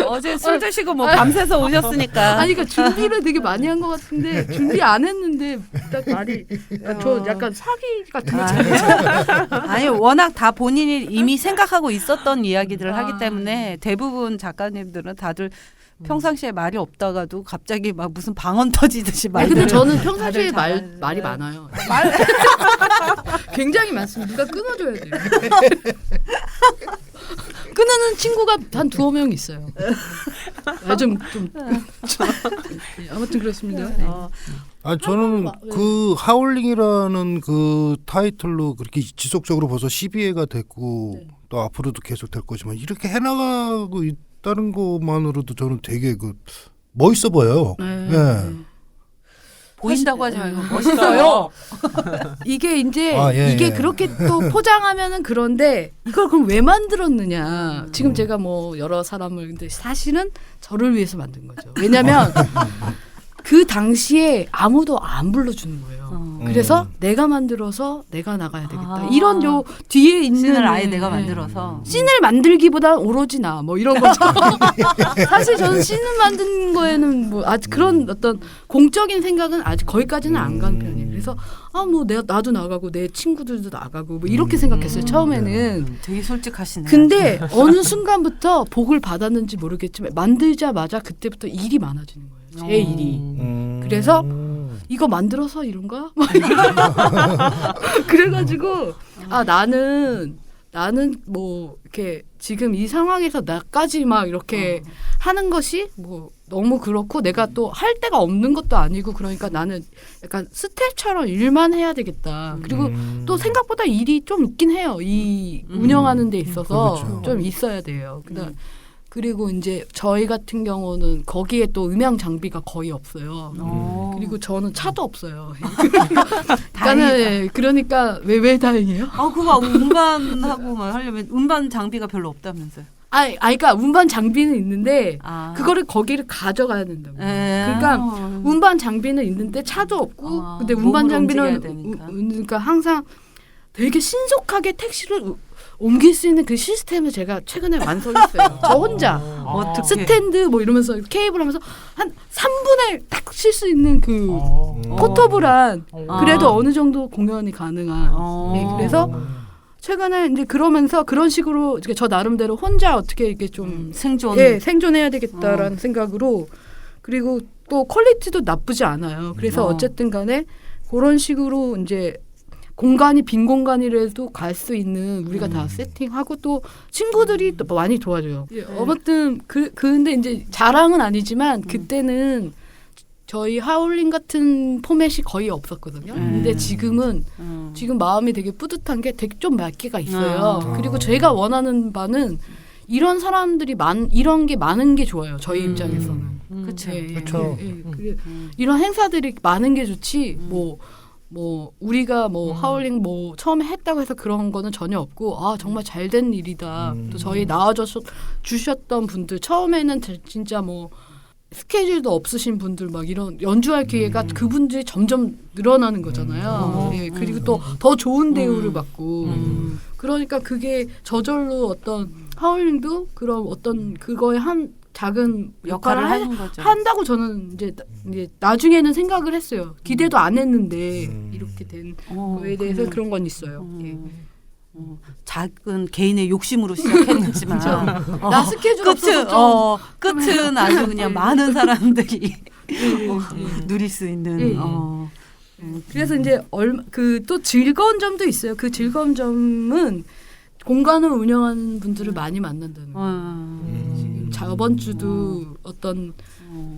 어제 술 드시고 뭐 밤새서 오셨으니까. 아니 그러니까 준비를 되게 많이 한 것 같은데 준비 안 했는데 딱 말이 저 약간 사기 같은 거. 아니 워낙 다 본인이 이미 생각하고 있었던 이야기들을 하기 때문에 대부분 작가님들은 다들 평상시에 말이 없다가도 갑자기 막 무슨 방언 터지듯이 말. 근데 저는 평상시에 다들 말이 많아요. 굉장히 많습니다. 누가 끊어줘야 돼요. 끊는 친구가 한 2명 있어요. 좀 네, 아무튼 그렇습니다. 네. 저는 그 하울링이라는 그 타이틀로 그렇게 지속적으로 벌써 12회가 됐고 또 앞으로도 계속 될 거지만 이렇게 해나가고 있다는 것만으로도 저는 되게 멋있어 보여요. 네. 보인다고 하지 말고 멋있어요. 이게 이제 예, 이게 예. 그렇게 또 포장하면은 그런데 이걸 그럼 왜 만들었느냐? 지금 제가 뭐 여러 사람을 근데 사실은 저를 위해서 만든 거죠. 왜냐하면 그 당시에 아무도 안 불러주는 거예요. 그래서 내가 만들어서 내가 나가야 되겠다. 이런 요 뒤에 있는 씬을 아예 내가 만들어서 씬을 만들기보다 오로지 나 뭐 이런 거죠. 사실 저는 씬을 만든 거에는 뭐 아직 그런 어떤 공적인 생각은 아직 거기까지는 안 간 편이에요. 그래서 뭐 나도 나가고 내 친구들도 나가고 뭐 이렇게 생각했어요. 처음에는. 되게 솔직하시네. 근데 어느 순간부터 복을 받았는지 모르겠지만 만들자마자 그때부터 일이 많아지는 거예요. 제 일이. 그래서 이거 만들어서 이런가? 그래가지고 나는 뭐 이렇게 지금 이 상황에서 나까지 막 이렇게 하는 것이 뭐 너무 그렇고 내가 또 할 데가 없는 것도 아니고 그러니까 나는 약간 스텝처럼 일만 해야 되겠다. 그리고 또 생각보다 일이 좀 있긴 해요. 이 운영하는 데 있어서 그렇죠. 좀 있어야 돼요. 그리고 이제 저희 같은 경우는 거기에 또 음향 장비가 거의 없어요. 그리고 저는 차도 없어요. 그러니까 왜 다행이에요? 그거 음반하고 막 하려면 음반 장비가 별로 없다면서요. 그러니까 음반 장비는 있는데 그거를 거기를 가져가야 된다고. 그러니까 음반 장비는 있는데 차도 없고 근데 음반 장비는 그러니까 항상 되게 신속하게 택시를 옮길 수 있는 그 시스템을 제가 최근에 완성했어요. 저 혼자 스탠드 뭐 이러면서 케이블 하면서 한 3분에 딱 쉴 수 있는 그 포터블한 그래도 어느 정도 공연이 가능한. 네, 그래서 최근에 이제 그러면서 그런 식으로 저 나름대로 혼자 어떻게 이게 좀 생존해야 되겠다라는 생각으로 그리고 또 퀄리티도 나쁘지 않아요. 그래서 어쨌든 간에 그런 식으로 이제 공간이 빈 공간이라도 갈 수 있는 우리가 다 세팅하고 또 친구들이 또 많이 도와줘요. 아무튼 근데 이제 자랑은 아니지만 그때는 저희 하울링 같은 포맷이 거의 없었거든요. 근데 지금은 지금 마음이 되게 뿌듯한 게 되게 좀 몇 개가 있어요. 그리고 제가 원하는 바는 이런 사람들이 이런 게 많은 게 좋아요. 저희 입장에서는. 그렇죠. 그쵸. 이런 행사들이 많은 게 좋지. 뭐 우리가 뭐 하울링 뭐 처음에 했다고 해서 그런 거는 전혀 없고 아 정말 잘된 일이다. 또 저희 주셨던 분들 처음에는 진짜 뭐 스케줄도 없으신 분들 막 이런 연주할 기회가 그분들이 점점 늘어나는 거잖아요. 예, 그리고 또 더 좋은 대우를 받고 그러니까 그게 저절로 어떤 하울링도 그런 어떤 그거에 한 작은 역할을 하는 거죠. 한다고 저는 이제 나중에는 생각을 했어요. 기대도 안 했는데 이렇게 된 거에 대해서 그런 건 있어요. 예. 작은 개인의 욕심으로 시작했지만 나 스케줄 없어서 좀 끝은 아주 그냥 많은 사람들이 누릴 수 있는. 그래서 이제 또 즐거운 점도 있어요. 그 즐거운 점은 공간을 운영하는 분들을 많이 만난다는 거예요. 지금 저번 주도 어떤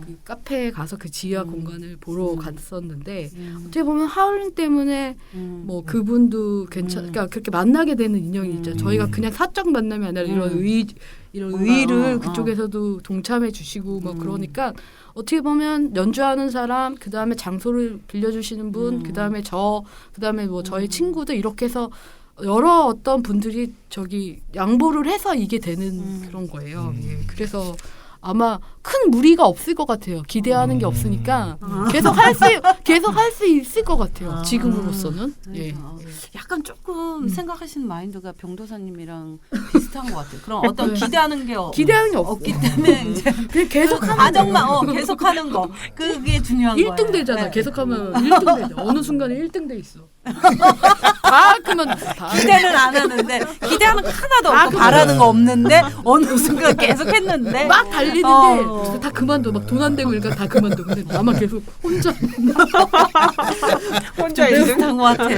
그 카페에 가서 그 지하 공간을 보러 갔었는데 어떻게 보면 하울링 때문에 뭐 그분도 그러니까 그렇게 만나게 되는 인연이 있죠. 저희가 그냥 사적 만남이 아니라 이런 의의를 그쪽에서도 동참해 주시고 뭐 그러니까 어떻게 보면 연주하는 사람, 그 다음에 장소를 빌려주시는 분, 그 다음에 그 다음에 뭐 저희 친구들 이렇게 해서 여러 어떤 분들이 저기 양보를 해서 이게 되는 그런 거예요. 예. 그래서 아마 큰 무리가 없을 것 같아요. 기대하는 게 없으니까 계속 할 수 있을 것 같아요. 지금으로서는. 예. 약간 조금 생각하시는 마인드가 병도사님이랑 비슷한 것 같아요. 그럼 어떤 기대하는 게 없기 때문에 이제 그냥 계속 과정만 계속하는 거 그게 중요한 거예요. 1등 되잖아. 네. 계속하면 1등 되잖아. 어느 순간에 1등 돼 있어. 그러면 기대는 안 하는데 기대하는 거 하나도 없고 바라는 거 없는데 어느 순간 계속 했는데 막 달리는데 다 그만둬. 막 돈 안 되고 이러니까 다 그만둬. 근데 나만 계속 혼자 비슷한 것 같아.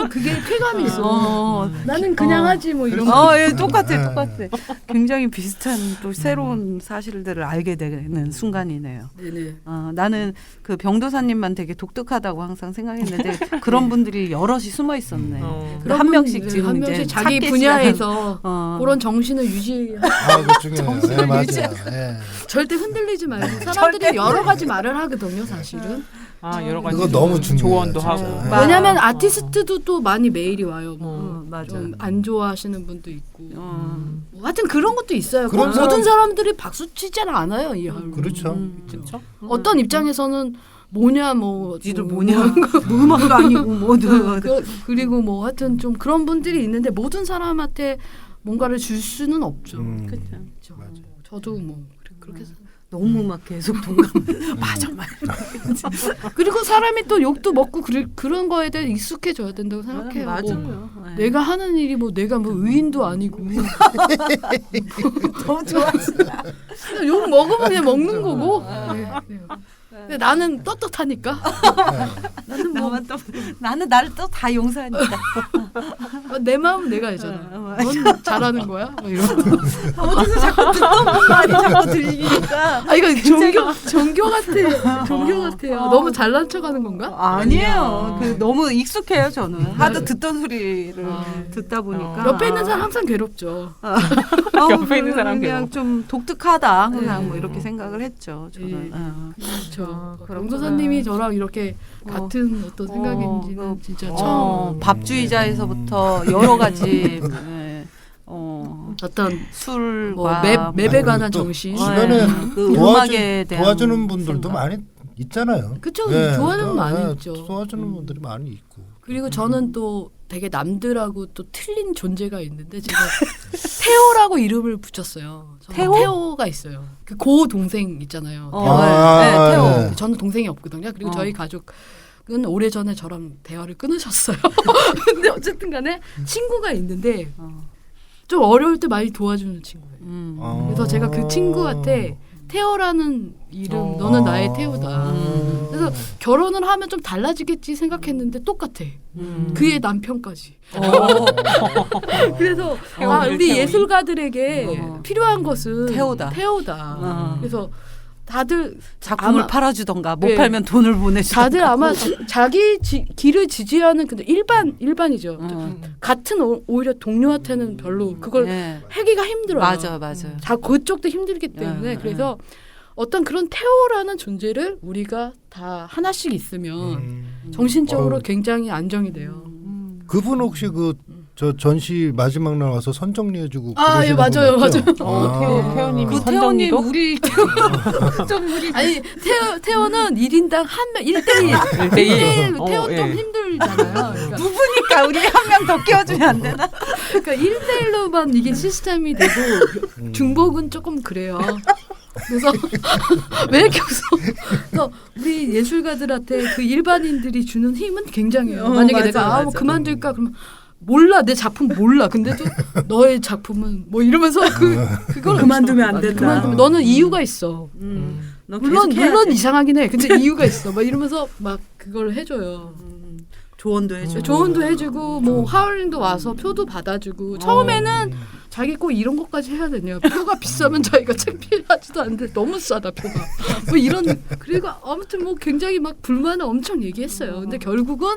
그게 쾌감이 있어. 나는 그냥 하지 뭐 이런 거. 예, 똑같아. 굉장히 비슷한 또 새로운 사실들을 알게 되는 순간이네요. 네네. 나는 그 병도사님만 되게 독특하다고 항상 생각했는데 그런 분들이 여럿이 숨어 있었네. 그런 명씩 지금 한 이제 명씩 자기 찾기 분야에서 시작한- 그런 정신을 그 중요해요. 네, 맞아요. 예. 절대 흔들리지 말고 사람들이 여러 가지 말을 하거든요, 사실은. 여러 가지 그거 너무 중요해요. 조언도 진짜. 하고. 예. 왜냐하면 아티스트도 또 많이 메일이 와요. 맞아. 좀 안 좋아하시는 분도 있고. 뭐 하여튼 그런 것도 있어요. 그런 꼭 모든 사람들이 박수 치지는 않아요. 이 하루. 그렇죠. 그렇죠? 어떤 입장에서는 뭐냐 뭐 니들 뭐냐 뭐 음악도 아니고 뭐도 그리고 뭐 하여튼 좀 그런 분들이 있는데 모든 사람한테 뭔가를 줄 수는 없죠. 그렇죠. 저도 뭐 그렇게 해서 너무 막 계속 동감 맞아. 그리고 사람이 또 욕도 먹고 그런 거에 대해 익숙해져야 된다고 생각해요. 맞아요. 뭐 내가 하는 일이 뭐 내가 뭐 의인도 아니고 너무 좋아하신다. 그냥 욕 먹으면 그냥 먹는 거고. 네. 근데 나는 떳떳하니까. 나는 나를 또 다 용서하니까. 내 마음은 내가 알잖아. 넌 잘하는 거야? 뭐 이런. 어디서 자꾸 듣던 말이 자꾸 들리니까. 이거 종교 같아요. 너무 잘난 척하는 건가? 아니에요. 그 너무 익숙해요 저는. 하도 듣던 소리를 듣다 보니까. 옆에 있는 사람 항상 괴롭죠. 옆에 있는 사람 그냥 좀 독특하다 항상 뭐 이렇게 생각을 했죠. 저는. 그렇죠. 병도사님이 저랑 이렇게 같은 어떤 생각인지는 진짜 처음. 밥주의자에서부터 여러 가지 어떤 술과 맵에 관한 정신. 주변에 그 음악에 대한 도와주는 분들도 생각. 많이 있잖아요. 그쵸. 네, 좋아하는 분 또, 많이 네, 있죠. 도와주는 분들이 많이 있고. 그리고 저는 또 되게 남들하고 또 틀린 존재가 있는데 제가 태호라고 이름을 붙였어요. 태호가 있어요. 그 고 동생 있잖아요. 네, 태호. 네. 저는 동생이 없거든요. 그리고 저희 가족은 오래전에 저랑 대화를 끊으셨어요. 근데 어쨌든 간에 친구가 있는데 좀 어려울 때 많이 도와주는 친구예요. 그래서 제가 그 친구한테 태호라는 이름 어. 너는 나의 태호다. 음. 그래서 결혼을 하면 좀 달라지겠지 생각했는데 똑같아. 그의 남편까지. 그래서 태호를 우리 태호이. 예술가들에게 필요한 것은 태호다. 태호다. 그래서 다들 작품을 아마- 팔아주던가 못 네. 팔면 돈을 보내주던가. 다들 아마 자기 길을 지지하는 근데 일반이죠. 같은 오히려 동료한테는 별로 그걸 네. 하기가 힘들어요. 맞아요. 다 그쪽도 힘들기 때문에 네, 그래서 어떤 그런 태호라는 존재를 우리가 다 하나씩 있으면 정신적으로 굉장히 안정이 돼요. 그분 혹시 그 저 전시 마지막 날 와서 선 정리해주고 아, 예, 그러시는 분 맞아요, 맞죠? 태호님이 그 태호님 선정리도 우리 좀 우리 아니 태호는 1인당 한 명 1대1 1대1. 태호 예. 좀 힘들잖아요. 그러니까, 부부니까 우리 한 명 더 끼워주면 안 되나? 그러니까 1대1로만 이게 시스템이 되고 중복은 조금 그래요. 그래서 왜 이렇게 웃어? 그래서 우리 예술가들한테 그 일반인들이 주는 힘은 굉장해요. 만약에 맞아, 내가 뭐 맞아. 그만둘까 그러면 몰라 내 작품 몰라. 근데도 너의 작품은 뭐 이러면서 그걸 그만두면 안 된다. 그만두면 너는 이유가 있어. 너 물론 계속 해야 물론 돼. 이상하긴 해. 근데 이유가 있어. 막 이러면서 막 그걸 해줘요. 조언도 해주고. 조언도 해주고 뭐 하울링도 와서 표도 받아주고 처음에는 자기 꼭 이런 것까지 해야 되냐 표가 비싸면 자기가 창피하지도 않는데 너무 싸다 표가 뭐 이런 그리고 아무튼 뭐 굉장히 막 불만을 엄청 얘기했어요. 근데 결국은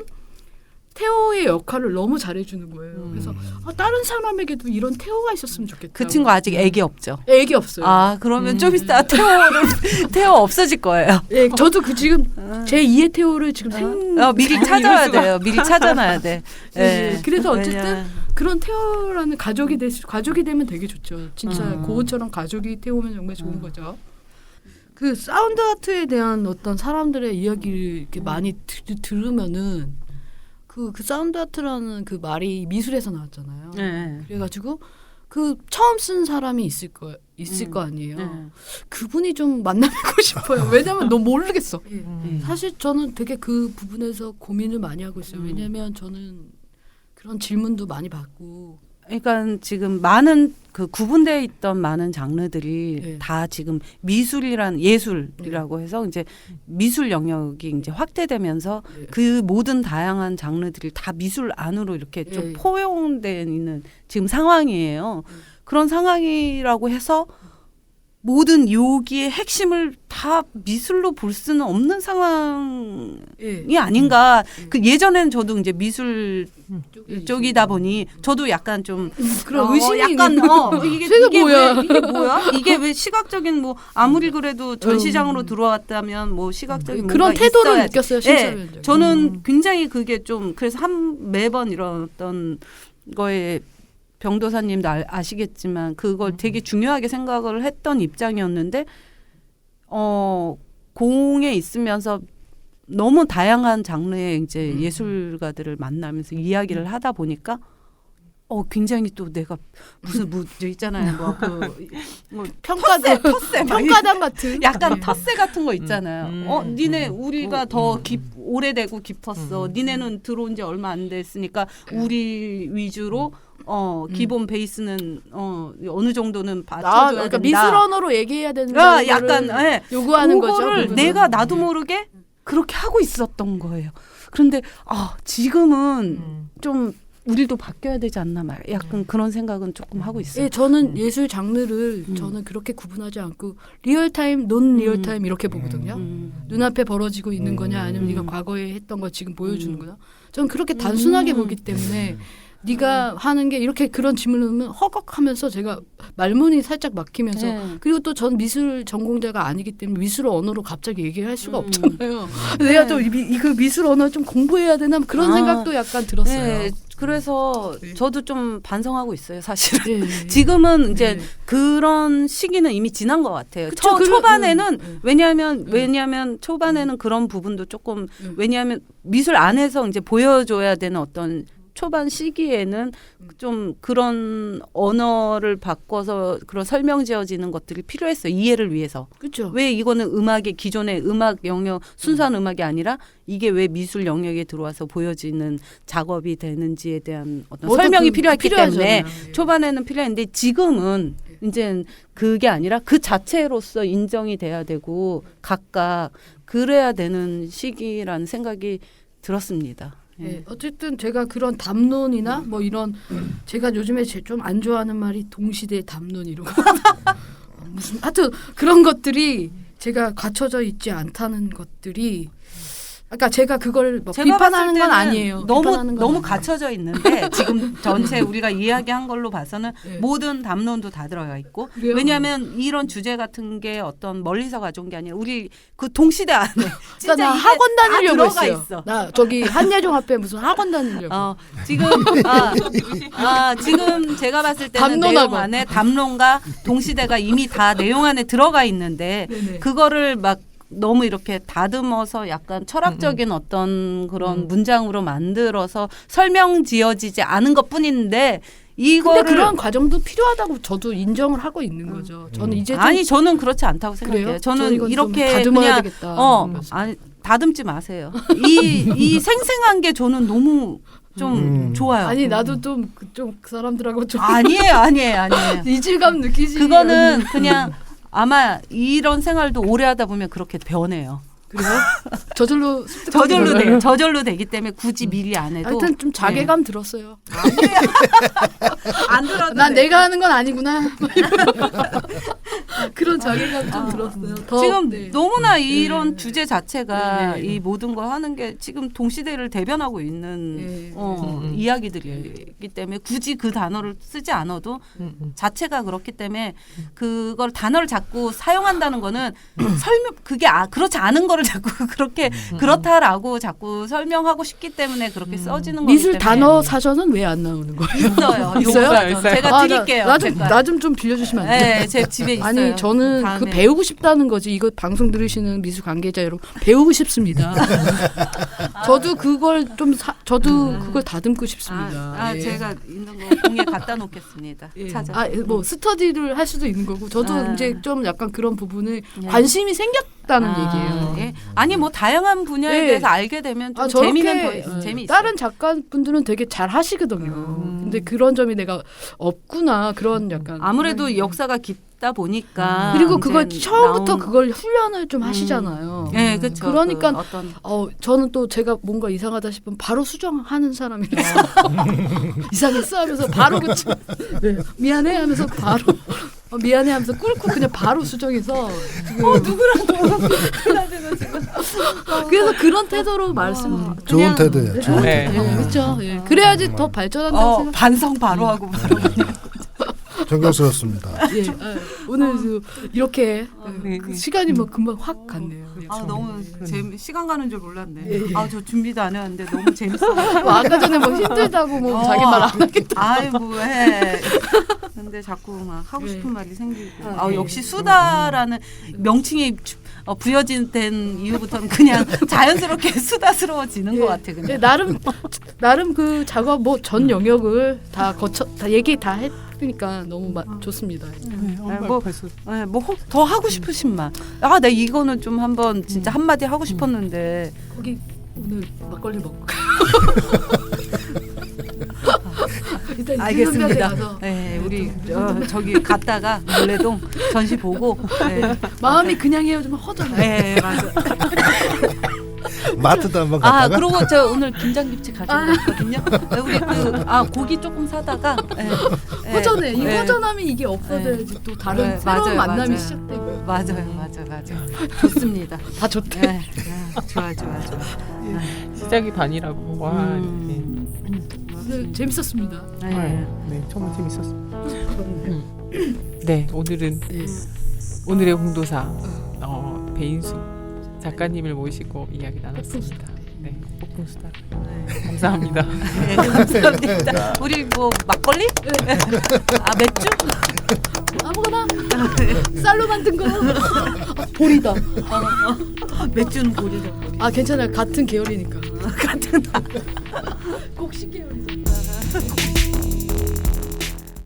태호의 역할을 너무 잘해주는 거예요. 그래서 다른 사람에게도 이런 태호가 있었으면 좋겠다. 그 친구 아직 애기 없죠? 애기 없어요. 아 그러면 좀 이따 태호 없어질 거예요. 예, 저도 그 지금 제 2의 태호를 지금 미리 찾아야 돼요. 미리 찾아놔야 돼. 예, 그래서 어쨌든 왜냐면- 그런 태호라는 가족이 되면 되게 좋죠. 진짜 고우처럼 가족이 태우면 정말 좋은 거죠. 그 사운드 아트에 대한 어떤 사람들의 이야기를 이렇게 많이 들으면은 그 사운드 아트라는 그 말이 미술에서 나왔잖아요. 네. 그래가지고 그 처음 쓴 사람이 있을 거 아니에요. 그분이 좀 만나뵙고 싶어요. 왜냐면 너무 모르겠어. 사실 저는 되게 그 부분에서 고민을 많이 하고 있어요. 왜냐면 저는 그런 질문도 많이 받고. 그러니까 지금 많은 그 구분되어 있던 많은 장르들이 네. 다 지금 미술이란 예술이라고 해서 이제 미술 영역이 이제 확대되면서 네. 그 모든 다양한 장르들이 다 미술 안으로 이렇게 좀 네. 포용되어 있는 지금 상황이에요. 그런 상황이라고 해서 모든 요기의 핵심을 다 미술로 볼 수는 없는 상황이 예. 아닌가. 그 예전에는 저도 이제 미술 쪽이다 보니 저도 약간 좀 그런 의심이 약간 있는 이게 뭐야? 왜, 이게 뭐야? 이게 왜 시각적인 뭐 아무리 그래도 전시장으로 들어왔다면 뭐 시각적인 그런 뭔가 태도를 있어야지. 느꼈어요. 예, 심사위원들. 저는 굉장히 그게 좀 그래서 매번 이런 어떤 거에 병도사님도 아시겠지만 그걸 되게 중요하게 생각을 했던 입장이었는데 공에 있으면서 너무 다양한 장르의 이제 예술가들을 만나면서 이야기를 하다 보니까 굉장히 또 내가 무슨 저 있잖아요 뭐 평가단 텃세 막 평가단 같은 약간 텃세 같은 거 있잖아요. 니네 우리가 더 오래되고 깊었어. 니네는 들어온 지 얼마 안 됐으니까 우리 위주로 기본 베이스는 어느 정도는 받쳐줘야 그러니까 된다. 미술 언어로 얘기해야 된다. 약간 요구하는 거죠. 그거를 그거는. 내가 나도 모르게 그렇게 하고 있었던 거예요. 그런데 지금은 좀 우리도 바뀌어야 되지 않나 말. 약간 그런 생각은 조금 하고 있어요. 예, 저는 예술 장르를 저는 그렇게 구분하지 않고 리얼타임, 논 리얼타임 이렇게 보거든요. 눈앞에 벌어지고 있는 거냐 아니면 네가 과거에 했던 거 지금 보여주는 거냐. 저는 그렇게 단순하게 보기 때문에 네가 하는 게 이렇게 그런 질문을 하면 허걱하면서 제가 말문이 살짝 막히면서 그리고 또 전 미술 전공자가 아니기 때문에 미술 언어로 갑자기 얘기할 수가 없잖아요. 내가 또 그 미술 언어 좀 공부해야 되나 그런 생각도 약간 들었어요. 네, 그래서 저도 좀 반성하고 있어요, 사실은. 네. 지금은 이제 그런 시기는 이미 지난 것 같아요. 그쵸, 초반에는 왜냐하면 초반에는 그런 부분도 조금 왜냐하면 미술 안에서 이제 보여줘야 되는 어떤 초반 시기에는 좀 그런 언어를 바꿔서 그런 설명 지어지는 것들이 필요했어요. 이해를 위해서. 그렇죠. 왜 이거는 음악의 기존의 음악 영역 순수한 음악이 아니라 이게 왜 미술 영역에 들어와서 보여지는 작업이 되는지에 대한 어떤 설명이 필요했기 때문에 초반에는 필요했는데 지금은 이제 그게 아니라 그 자체로서 인정이 돼야 되고 각각 그래야 되는 시기라는 생각이 들었습니다. 예, 어쨌든 제가 그런 담론이나 뭐 이런 제가 요즘에 좀 안 좋아하는 말이 동시대 담론 이런 거 무슨 하여튼 그런 것들이 제가 갖춰져 있지 않다는 것들이 그러니까 제가 그걸 뭐 제가 비판하는 봤을 건 때는 아니에요. 비판하는 건 너무 아니에요. 갖춰져 있는데 지금 전체 우리가 이야기한 걸로 봐서는 네. 모든 담론도 다 들어가 있고 그래요? 왜냐하면 이런 주제 같은 게 어떤 멀리서 가져온 게 아니라 우리 그 동시대 안에 진짜 나 이게 학원 다 다니려고 들어가 했어요. 있어. 나 저기 한예종 앞에 무슨 학원 다니려고. 지금 지금 제가 봤을 때는 담론하고. 내용 안에 담론과 동시대가 이미 다 내용 안에 들어가 있는데 네네. 그거를 막 너무 이렇게 다듬어서 약간 철학적인 어떤 그런 문장으로 만들어서 설명 지어지지 않은 것뿐인데 근데 이거를 그런 과정도 필요하다고 저도 인정을 하고 있는 거죠. 저는 이제 좀 아니 저는 그렇지 않다고 생각해요. 그래요? 저는 이건 좀 이렇게 다듬어야 그냥 되겠다. 아니 다듬지 마세요. 이 생생한 게 저는 너무 좀 좋아요. 아니 나도 좀 그 사람들하고 좀 아니에요. 이질감 느끼지. 그거는 그냥 아마 이런 생활도 오래 하다 보면 그렇게 변해요. 그래요? 저절로 돼요. 저절로 되기 때문에 굳이 미리 안 해도. 하여튼 좀 자괴감 들었어요. 안 들어도 난 돼. 내가 하는 건 아니구나. 그런 자괴감 좀 들었어요. 더, 지금 네. 너무나 이런 주제 자체가 네. 이 모든 걸 하는 게 지금 동시대를 대변하고 있는 네. 이야기들이기 때문에 굳이 그 단어를 쓰지 않아도 자체가 그렇기 때문에 그걸 단어를 자꾸 사용한다는 거는 설명 그게 그렇지 않은 거를 자꾸 그렇게 그렇다라고 자꾸 설명하고 싶기 때문에 그렇게 써지는 거기 미술 때문에 단어 사전은 왜 안 나오는 거예요? 있어요. 있어요? 용사전. 제가 드릴게요. 나 좀 빌려주시면 안 돼요? 네, 제 집에 있어요. 아니 저는 다음에. 그 배우고 싶다는 거지. 이거 방송 들으시는 미술 관계자 여러분 배우고 싶습니다. 저도 그걸 저도 그걸 다듬고 싶습니다. 예. 제가 있는 거 공에 갖다 놓겠습니다. 예. 찾아. 뭐 스터디를 할 수도 있는 거고 저도 이제 좀 약간 그런 부분에 예. 관심이 생겼다는 얘기예요. 예. 아니 뭐 다양한 분야에 예. 대해서 알게 되면 좀 저렇게 재미는 더 재미 있어요. 다른 작가분들은 되게 잘 하시거든요. 근데 그런 점이 내가 없구나 그런 약간 아무래도 역사가 깊다 보니까 그리고 그걸 이제 처음부터 나온- 그걸 훈련을 좀 하시잖아요. 예, 그렇죠. 그러니까 그 어떤 저는 또 제가 뭔가 이상하다 싶으면 바로 수정하는 사람이라서 이상했어 하면서 바로 네, 미안해 하면서 바로 미안해 하면서 꿇고 그냥 바로 수정해서 누구랑 그래서 그런 태도로 말씀 좋은 태도예요. 좋은 네. 태도. 그렇죠. 예. 그래야지 더 발전한다고 생각. 반성 바로 하고 바로 존경스럽습니다. 예. 오늘 이렇게 네, 그 네. 시간이 뭐 금방 확 갔네요. 너무 시간 가는 줄 몰랐네. 예, 예. 저 준비도 안 했는데 너무 재밌어. 뭐 아까 전에 뭐 힘들다고 뭐 자기 말 안 하겠다. 아이 뭐해. 근데 자꾸 막 하고 네. 싶은 말이 생기고. 네. 역시 수다라는 명칭이 부여진 이후부터는 그냥 자연스럽게 수다스러워지는 것 같아. 그냥. 네, 나름 그 작업 뭐 전 영역을 다 얘기 다 했으니까 너무 좋습니다. 더 하고 싶으신 말. 내 이거는 좀 한번 진짜 한마디 하고 싶었는데. 거기 오늘 막걸리 먹고. 일단 알겠습니다. 이준석에 가서 네, 우리 저기 갔다가 물레동 전시 보고. 네, 마음이 그냥 헤어지면 허전해. 네 맞아. 마트도 한번 갔다가 그리고 저 오늘 김장김치 가져고 있거든요. 우리 고기 조금 사다가. 허전해. 이 네. 허전함이 이게 없어져야지 또 다른 네, 새로운 맞아요, 만남이 맞아요. 시작되고. 맞아요. 좋습니다. 다 좋대. 네, 좋아. 시작이 반이라고. 와. 오늘 재밌었습니다. 네, 정말 재밌었어요. 네, 오늘은 네. 오늘의 홍도사 배인수 작가님을 모시고 이야기 나눴습니다. 네, 폭풍수다. 감사합니다. 네, 감사합니다. 우리 뭐 막걸리? 맥주? 아무거나 쌀로 만든 거. 보리다. 맥주는 보리죠. 괜찮아요. 같은 계열이니까. 같은. 곡식 계열이죠.